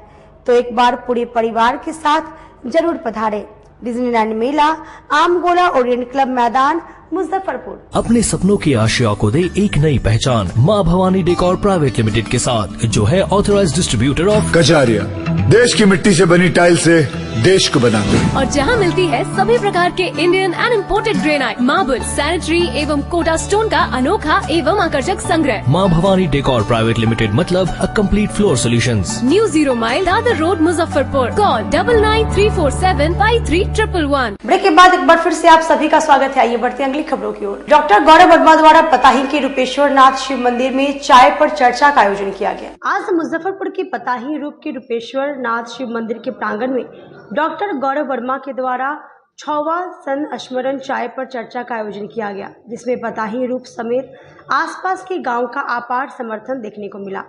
तो एक बार पूरे परिवार के साथ जरूर पधारें। डिज्नीलैंड मेला, आमगोला ओरिएंट क्लब मैदान, मुजफ्फरपुर। अपने सपनों की आशिया को दे एक नई पहचान माँ भवानी डेकोर प्राइवेट लिमिटेड के साथ, जो है ऑथराइज्ड डिस्ट्रीब्यूटर ऑफ कजारिया। देश की मिट्टी से बनी टाइल से देश को बनाते हैं। और जहां मिलती है सभी प्रकार के Indian and imported granite, marble, sanitary एवं कोटा स्टोन का अनोखा एवं आकर्षक संग्रह। माँ भवानी डेकोर प्राइवेट लिमिटेड मतलब a complete floor solutions. New 0 mile Dadar road, Muzaffarpur. Call 9934753111। Break के बाद एक बार फिर से आप सभी का स्वागत है। आइए बढ़ते हैं अगली खबरों की ओर। डॉक्टर गौरव वर्मा द्वारा पताही के रूपेश्वर नाथ शिव मंदिर में चाय पर चर्चा का आयोजन किया गया। आज मुजफ्फरपुर के पताही रूप के रूपेश्वर नाथ शिव मंदिर के प्रांगण में डॉक्टर गौरव वर्मा के द्वारा 6वां सन स्मरण चाय पर चर्चा का आयोजन किया गया, जिसमें पताही रूप समेत आसपास के गांव का अपार समर्थन देखने को मिला।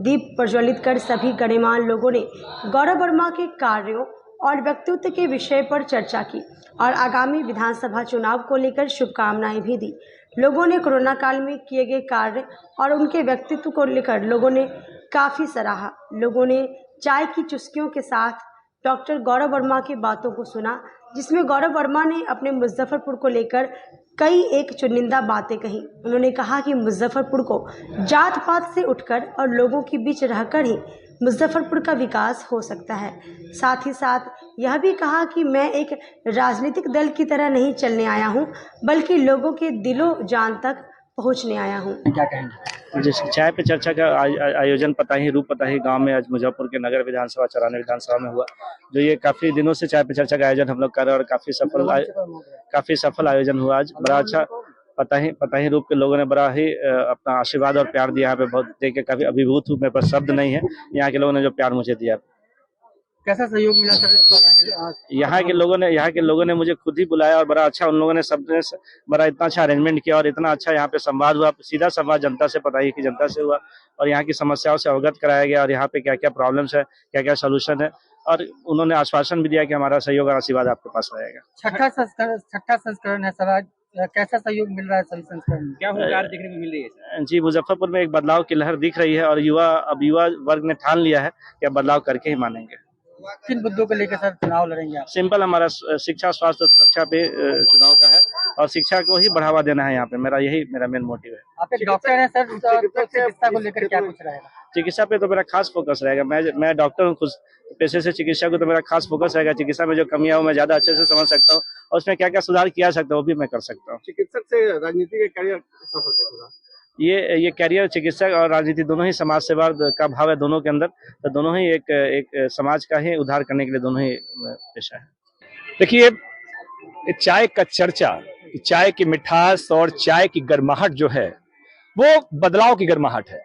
दीप प्रज्वलित कर सभी गणमान्य लोगों ने गौरव वर्मा के कार्यों और व्यक्तित्व के विषय पर चर्चा की और आगामी विधानसभा चुनाव को लेकर शुभकामनाएं भी दी। लोगों ने कोरोना काल में किए गए कार्य और उनके व्यक्तित्व को लेकर लोगों ने काफी सराहा। लोगों ने चाय की चुस्कियों के साथ डॉक्टर गौरव वर्मा की बातों को सुना, जिसमें गौरव वर्मा ने अपने मुजफ्फरपुर को लेकर कई एक चुनिंदा बातें कही। उन्होंने कहा कि मुजफ्फरपुर को जात पात से उठकर और लोगों के बीच रहकर ही मुजफ्फरपुर का विकास हो सकता है। साथ ही साथ यह भी कहा कि मैं एक राजनीतिक दल की तरह नहीं चलने आया हूं, बल्कि लोगों के दिलो जान तक पहुंचने आया हूं। क्या कहेंगे? जिस चाय पे चर्चा का आयोजन पताही रूप पताही गांव में आज मुजफ्फरपुर के नगर विधानसभा चौरानवे विधानसभा में हुआ, जो ये काफी दिनों से चाय पे चर्चा का आयोजन हम लोग कर रहे हैं और काफी सफल आयोजन हुआ। आज बड़ा अच्छा पताही रूप के लोगों ने बड़ा ही अपना आशीर्वाद और प्यार दिया। यहाँ पे बहुत देख के काफी अभिभूत हूँ, मेरे पास शब्द नहीं है यहाँ के लोगों ने जो प्यार मुझे दिया। कैसा सहयोग मिला सर? यहाँ के लोगों ने मुझे खुद ही बुलाया और बड़ा अच्छा उन लोगों ने सबने बड़ा इतना अच्छा अरेंजमेंट किया और इतना अच्छा यहाँ पे संवाद हुआ। सीधा संवाद जनता से, पताही की जनता से हुआ और यहाँ की समस्याओं से अवगत कराया गया और यहाँ पे क्या क्या प्रॉब्लम्स है, क्या क्या सोल्यूशन है, और उन्होंने आश्वासन भी दिया कि हमारा सहयोग और आशीर्वाद आपके पास रहेगा। छठा संस्करण है सर, कैसा सहयोग मिल रहा है सभी संस्करण में? क्या हुनर देखने को मिल रही है? जी, मुजफ्फरपुर में एक बदलाव की लहर दिख रही है और युवा वर्ग ने ठान लिया है कि बदलाव करके ही मानेंगे। किन मुद्दों को लेकर सर चुनाव लड़ेंगे आप? सिंपल, हमारा शिक्षा, स्वास्थ्य और सुरक्षा पे चुनाव का है और शिक्षा को ही बढ़ावा देना है। यहाँ पे मेरा मेन मोटिव है। आप एक डॉक्टर हैं सर, चिकित्सा को लेकर क्या कुछ रहेगा? चिकित्सा पे तो मेरा खास फोकस रहेगा। मैं डॉक्टर हूँ खुद पेशे से, चिकित्सा को तो मेरा खास फोकस रहेगा। चिकित्सा में जो कमियां हो मैं ज्यादा अच्छे से समझ सकता हूँ और उसमें क्या क्या सुधार किया सकता हूँ वो भी मैं कर सकता हूँ। चिकित्सक से राजनीति के करियर सफर कैसे रहा? ये कैरियर चिकित्सक और राजनीति दोनों ही समाज सेवा का भाव है दोनों के अंदर, तो दोनों ही एक समाज का ही उद्धार करने के लिए दोनों ही पेशा है। देखिए, चाय का चर्चा, चाय की मिठास और चाय की गर्माहट जो है वो बदलाव की गर्माहट है।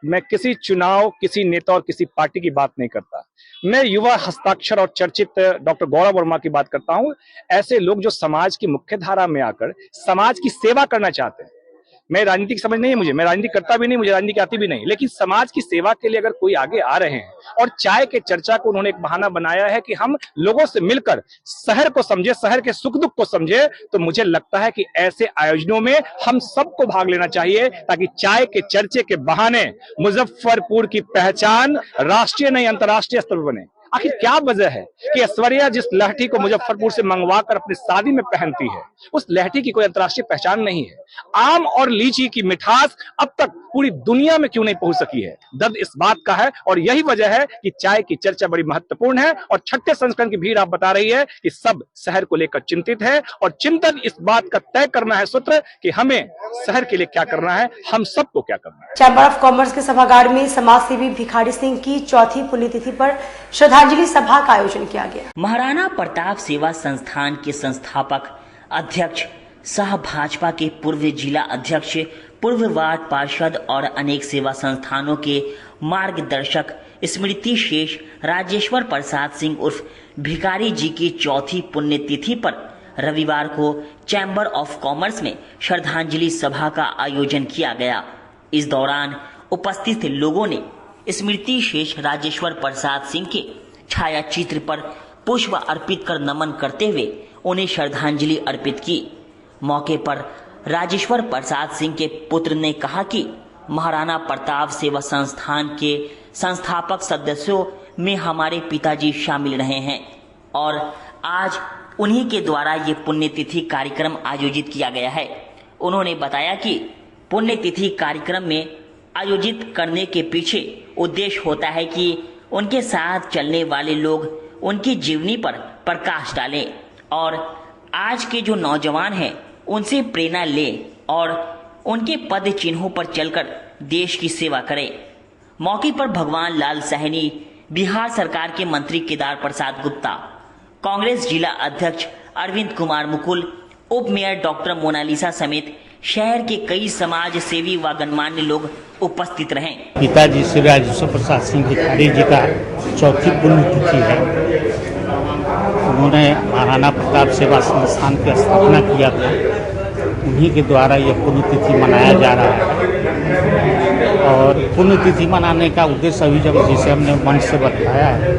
मैं किसी चुनाव, किसी नेता और किसी पार्टी की बात नहीं करता। मैं युवा हस्ताक्षर और चर्चित डॉक्टर गौरव वर्मा की बात करता हूं। ऐसे लोग जो समाज की मुख्य धारा में आकर समाज की सेवा करना चाहते हैं। मैं राजनीति की समझ नहीं है मुझे, मैं राजनीति करता भी नहीं, मुझे राजनीति आती भी नहीं, लेकिन समाज की सेवा के लिए अगर कोई आगे आ रहे हैं और चाय के चर्चा को उन्होंने एक बहाना बनाया है कि हम लोगों से मिलकर शहर को समझे, शहर के सुख दुख को समझे, तो मुझे लगता है कि ऐसे आयोजनों में हम सबको भाग लेना चाहिए ताकि चाय के चर्चे के बहाने मुजफ्फरपुर की पहचान राष्ट्रीय नहीं अंतर्राष्ट्रीय स्तर पर बने। आखिर क्या वजह है कि ऐश्वर्या जिस लहठी को मुजफ्फरपुर से मंगवा कर अपनी शादी में पहनती है, उस लहठी की कोई अंतर्राष्ट्रीय पहचान नहीं है। आम और लीची की मिठास अब तक पूरी दुनिया में क्यों नहीं पहुंच सकी है? दर्द इस बात का है और यही वजह है कि चाय की चर्चा बड़ी महत्वपूर्ण है और छठे संस्करण की भीड़ आप बता रही है कि सब शहर को लेकर चिंतित है और चिंतन इस बात का तय करना है सूत्र कि हमें शहर के लिए क्या करना है, हम सबको क्या करना है। चैम्बर ऑफ कॉमर्स के सभागार में समाज सेवी भिखारी सिंह की चौथी पुण्यतिथि पर श्रद्धांजलि सभा का आयोजन किया गया। महाराणा प्रताप सेवा संस्थान के संस्थापक अध्यक्ष सह भाजपा के पूर्व जिला अध्यक्ष, पूर्व वार्ड पार्षद और अनेक सेवा संस्थानों के मार्गदर्शक स्मृति शेष राजेश्वर प्रसाद सिंह उर्फ भिखारी जी की चौथी पुण्यतिथि पर रविवार को चैम्बर ऑफ कॉमर्स में श्रद्धांजलि सभा का आयोजन किया गया। इस दौरान उपस्थित लोगों ने स्मृति शेष राजेश्वर प्रसाद सिंह के छाया चित्र पर पुष्प अर्पित कर नमन करते हुए उन्हें श्रद्धांजलि अर्पित की। मौके पर राजेश्वर प्रसाद सिंह के पुत्र ने कहा कि महाराणा प्रताप सेवा संस्थान के संस्थापक सदस्यों में हमारे पिताजी शामिल रहे हैं और आज उन्हीं के द्वारा ये पुण्यतिथि कार्यक्रम आयोजित किया गया है। उन्होंने बताया कि पुण्यतिथि कार्यक्रम में आयोजित करने के पीछे उद्देश्य होता है कि उनके साथ चलने वाले लोग उनकी जीवनी पर प्रकाश डालें और आज के जो नौजवान हैं उनसे प्रेरणा लें और उनके पद चिन्हों पर चलकर देश की सेवा करें। मौके पर भगवान लाल साहनी, बिहार सरकार के मंत्री केदार प्रसाद गुप्ता, कांग्रेस जिला अध्यक्ष अरविंद कुमार मुकुल, उप मेयर डॉक्टर मोनालिसा समेत शहर के कई समाज सेवी व गणमान्य लोग उपस्थित रहे। पिताजी श्री राजेश्वर प्रसाद सिंह भिखारी जी का चौथी पुण्यतिथि है। उन्होंने महाराणा प्रताप सेवा संस्थान की स्थापना किया था, उन्हीं के द्वारा यह पुण्यतिथि मनाया जा रहा है। और पुण्यतिथि मनाने का उद्देश्य अभी जब जिसे हमने मंच से बताया है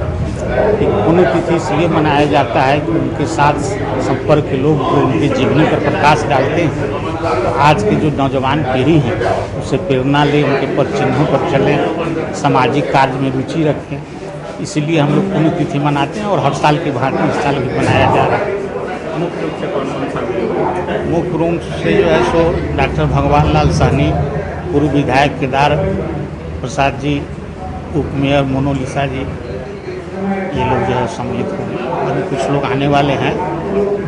कि पुण्यतिथि इसलिए मनाया जाता है कि उनके साथ संपर्क के लोग जो उनके जीवनी पर प्रकाश डालते हैं, तो आज की जो नौजवान पीढ़ी है उससे प्रेरणा ले, उनके पद चिन्हों पर चलें, सामाजिक कार्य में रुचि रखें। इसलिए हम लोग पुण्यतिथि मनाते हैं और हर साल की भांति इस साल भी मनाया जा रहा है। मुख्य रूप से जो है सो डॉक्टर भगवान लाल साहनी, पूर्व विधायक केदार प्रसाद जी, उप मेयर मोनालिसा जी, ये लोग जो है सम्मिलित होंगे। अभी कुछ लोग आने वाले हैं,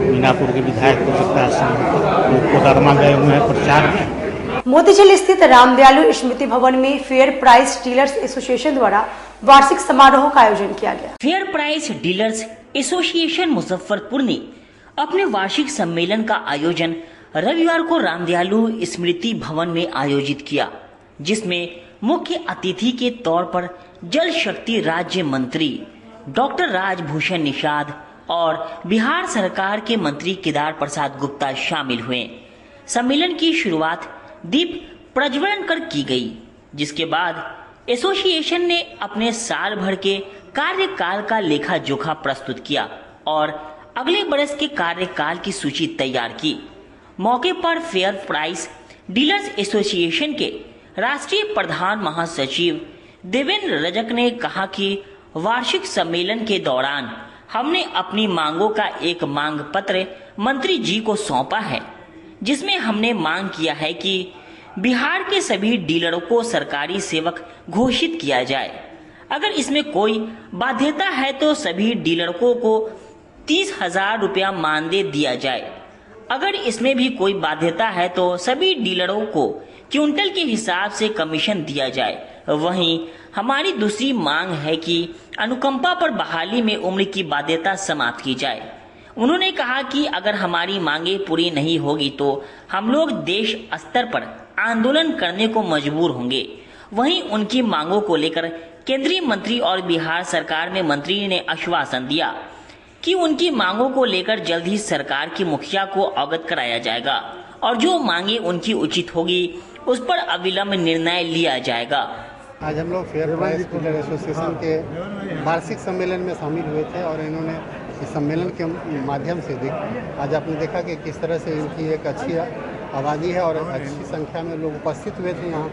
मीनापुर के विधायक को लगता है लोग कोडरमा गए हुए हैं प्रचार में। मोतीझील स्थित रामदयालु स्मृति भवन में फेयर प्राइस डीलर्स एसोसिएशन द्वारा वार्षिक समारोह का आयोजन किया गया। Fair price dealers association Muzaffarpur ने अपने वार्षिक सम्मेलन का आयोजन रविवार को रामदयालु स्मृति भवन में आयोजित किया, जिसमें मुख्य अतिथि के तौर पर जल शक्ति राज्य मंत्री डॉक्टर राजभूषण निषाद और बिहार सरकार के मंत्री केदार प्रसाद गुप्ता शामिल हुए। सम्मेलन की शुरुआत दीप प्रज्वलन कर की गई, जिसके बाद एसोसिएशन ने अपने साल भर के कार्यकाल का लेखा जोखा प्रस्तुत किया और अगले बरस के कार्यकाल की सूची तैयार की। मौके पर फेयर प्राइस डीलर्स एसोसिएशन के राष्ट्रीय प्रधान महासचिव देवेंद्र रजक ने कहा कि वार्षिक सम्मेलन के दौरान हमने अपनी मांगों का एक मांग पत्र मंत्री जी को सौंपा है, जिसमें हमने मांग किया है कि बिहार के सभी डीलरों को सरकारी सेवक घोषित किया जाए। अगर इसमें कोई बाध्यता है तो सभी डीलरों को 30,000 रुपया मानदेय दिया जाए। अगर इसमें भी कोई बाध्यता है तो सभी डीलरों को क्विंटल के हिसाब से कमीशन दिया जाए। वहीं हमारी दूसरी मांग है कि अनुकंपा पर बहाली में उम्र की बाध्यता समाप्त की जाए। उन्होंने कहा कि अगर हमारी मांगे पूरी नहीं होगी तो हम लोग देश स्तर पर आंदोलन करने को मजबूर होंगे। वहीं उनकी मांगों को लेकर केंद्रीय मंत्री और बिहार सरकार में मंत्री ने आश्वासन दिया कि उनकी मांगों को लेकर जल्द ही सरकार की मुखिया को अवगत कराया जाएगा और जो मांगे उनकी उचित होगी उस पर अविलंब निर्णय लिया जाएगा। आज हम लोग फेयर प्राइस डीलर एसोसिएशन के वार्षिक सम्मेलन में शामिल हुए थे और इन्होंने इस सम्मेलन के माध्यम से आज आपने देखा कि किस तरह से इनकी एक अच्छी आबादी है और अच्छी संख्या में लोग उपस्थित हुए थे यहाँ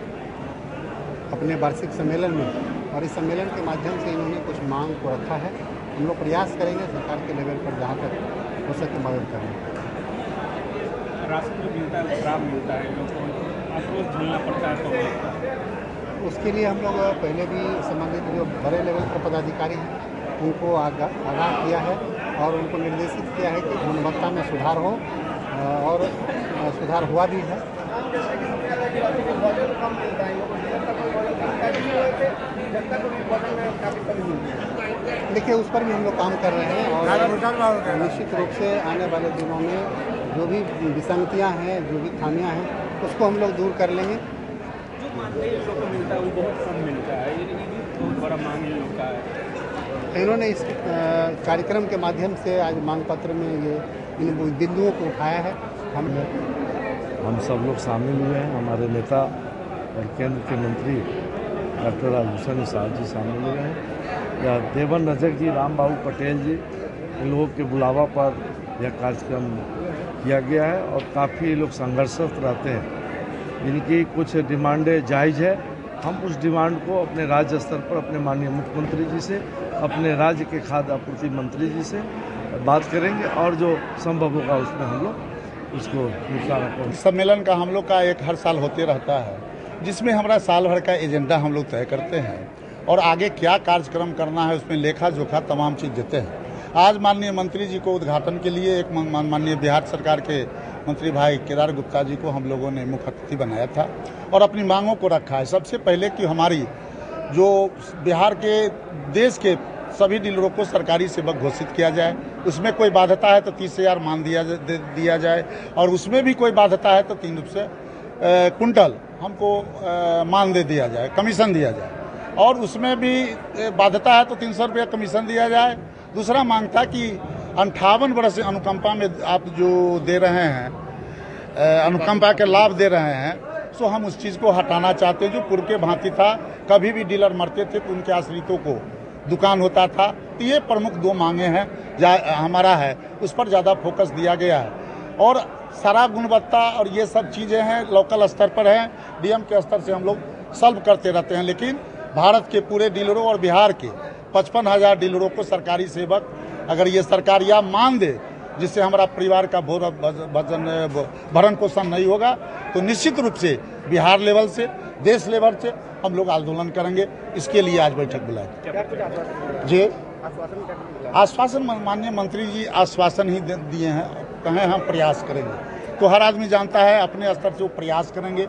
अपने वार्षिक सम्मेलन में। और इस सम्मेलन के माध्यम से इन्होंने कुछ मांग को रखा है। हम लोग प्रयास करेंगे सरकार के लेवल पर जहाँ तक हो सके मदद करने। राशन मिलता है, खराब मिलता है, लोगों को अफसोस झेलना पड़ता है। तो उसके लिए हम लोग पहले भी संबंधित जो बड़े लेवल पर पदाधिकारी हैं उनको आगाह किया है और उनको निर्देशित किया है कि गुणवत्ता में सुधार हो और सुधार हुआ भी है। देखिए उस पर भी हम लोग काम कर रहे हैं और निश्चित रूप से आने वाले दिनों में जो भी विसंगतियां हैं, जो भी खामियां हैं, उसको हम लोग दूर कर लेंगे। जो मानदेय लोगों को मिलता है वो बहुत कम मिलता है, ये बहुत बड़ा मांग मिलता है। इन्होंने इस कार्यक्रम के माध्यम से आज मांग पत्र में ये इन बिंदुओं को उठाया है। हम सब लोग शामिल हुए हैं, हमारे नेता और केंद्र के मंत्री डॉक्टर राजभूषण निषाद जी शामिल हुए हैं, या देवन रजक जी, राम बाबू पटेल जी, इन लोगों के बुलावा पर यह कार्यक्रम किया गया है और काफ़ी लोग संघर्षरत रहते हैं। इनकी कुछ डिमांडें जायज़ है, हम उस डिमांड को अपने राज्य स्तर पर अपने माननीय मुख्यमंत्री जी से, अपने राज्य के खाद्य आपूर्ति मंत्री जी से बात करेंगे और जो संभव होगा उसमें हम लोग उसको निपटारा करेंगे। सम्मेलन का हम लोग का एक हर साल होते रहता है, जिसमें हमारा साल भर का एजेंडा हम लोग तय करते हैं और आगे क्या कार्यक्रम करना है उसमें लेखा जोखा तमाम चीज़ देते हैं। आज माननीय मंत्री जी को उद्घाटन के लिए एक माननीय बिहार सरकार के मंत्री भाई केदार गुप्ता जी को हम लोगों ने मुख्य अतिथि बनाया था और अपनी मांगों को रखा है। सबसे पहले कि हमारी जो बिहार के देश के सभी डीलरों को सरकारी सेवक घोषित किया जाए, उसमें कोई बाध्यता है तो 30,000 मान दिया जाए और उसमें भी कोई बाध्यता है तो 3 रूप से कुंटल हमको मानदेय दिया जाए, कमीशन दिया जाए और उसमें भी बाध्यता है तो 300 रुपया कमीशन दिया जाए। दूसरा मांग था कि 58 वर्ष अनुकंपा में आप जो दे रहे हैं, अनुकंपा के लाभ दे रहे हैं, सो हम उस चीज़ को हटाना चाहते हैं। जो पूर्व के भांति था, कभी भी डीलर मरते थे तो उनके आश्रितों को दुकान होता था। तो ये प्रमुख 2 मांगे हैं हमारा है, उस पर ज़्यादा फोकस दिया गया है और सारा गुणवत्ता और ये सब चीज़ें हैं लोकल स्तर पर हैं, डीएम के स्तर से हम लोग सॉल्व करते रहते हैं। लेकिन भारत के पूरे डीलरों और बिहार के 55,000 डीलरों को सरकारी सेवक अगर ये सरकार या मान दे जिससे हमारा परिवार का भरण पोषण नहीं होगा तो निश्चित रूप से बिहार लेवल से, देश लेवल से हम लोग आंदोलन करेंगे। इसके लिए आज बैठक बुलाई जी। आश्वासन माननीय मंत्री जी आश्वासन ही दिए हैं, कहें हम प्रयास करेंगे तो हर आदमी जानता है अपने स्तर से वो प्रयास करेंगे।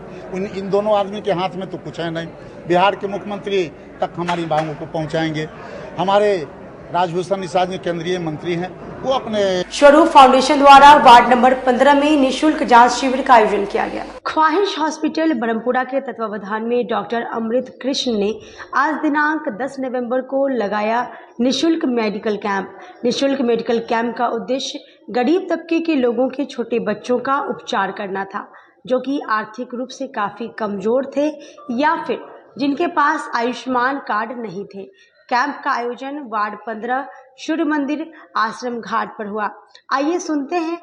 इन दोनों आदमी के हाथ में तो कुछ है नहीं। बिहार के मुख्यमंत्री तक हमारी मांगों को पहुंचाएंगे। हमारे राजभूषण निषाद जी केंद्रीय मंत्री हैं, वो अपने स्वरूप फाउंडेशन द्वारा वार्ड नंबर 15 में निशुल्क जांच शिविर का आयोजन किया गया। ख्वाहिश हॉस्पिटल ब्रह्मपुरा के तत्वावधान में डॉक्टर अमृत कृष्ण ने आज दिनांक 10 नवंबर को लगाया निशुल्क मेडिकल कैंप। निशुल्क मेडिकल कैंप का उद्देश्य गरीब तबके के लोगों के छोटे बच्चों का उपचार करना था, जो कि आर्थिक रूप से काफी कमजोर थे या फिर जिनके पास आयुष्मान कार्ड नहीं थे। कैंप का आयोजन वार्ड 15 सूर्य मंदिर आश्रम घाट पर हुआ। आइए सुनते हैं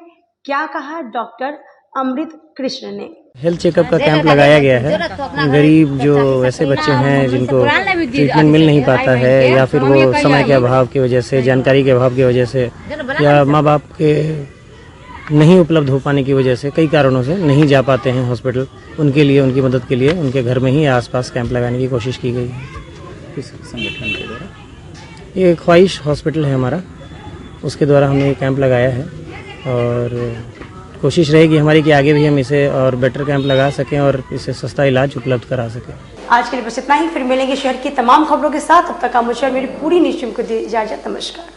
क्या कहा डॉक्टर अमृत कृष्ण ने। हेल्थ चेकअप का कैंप लगाया गया है। गरीब जो ऐसे बच्चे हैं जिनको ट्रीटमेंट मिल नहीं पाता है या फिर वो समय के अभाव की वजह से, जानकारी के अभाव की वजह से या माँ बाप के नहीं उपलब्ध हो पाने की वजह से कई कारणों से नहीं जा पाते हैं हॉस्पिटल, उनके लिए, उनकी मदद के लिए उनके घर में ही आसपास कैंप लगाने की कोशिश की गई है। किस संगठन के द्वारा? ये ख्वाहिश हॉस्पिटल है हमारा, उसके द्वारा हमने ये कैंप लगाया है और कोशिश रहेगी हमारी कि आगे भी हम इसे और बेटर कैंप लगा सकें और इसे सस्ता इलाज उपलब्ध करा सकें। आज के लिए बस इतना ही, फिर मिलेंगे शहर की तमाम खबरों के साथ। अब तक आप मुझे और मेरी पूरी न्यूज़ टीम को दी इजाजत। नमस्कार।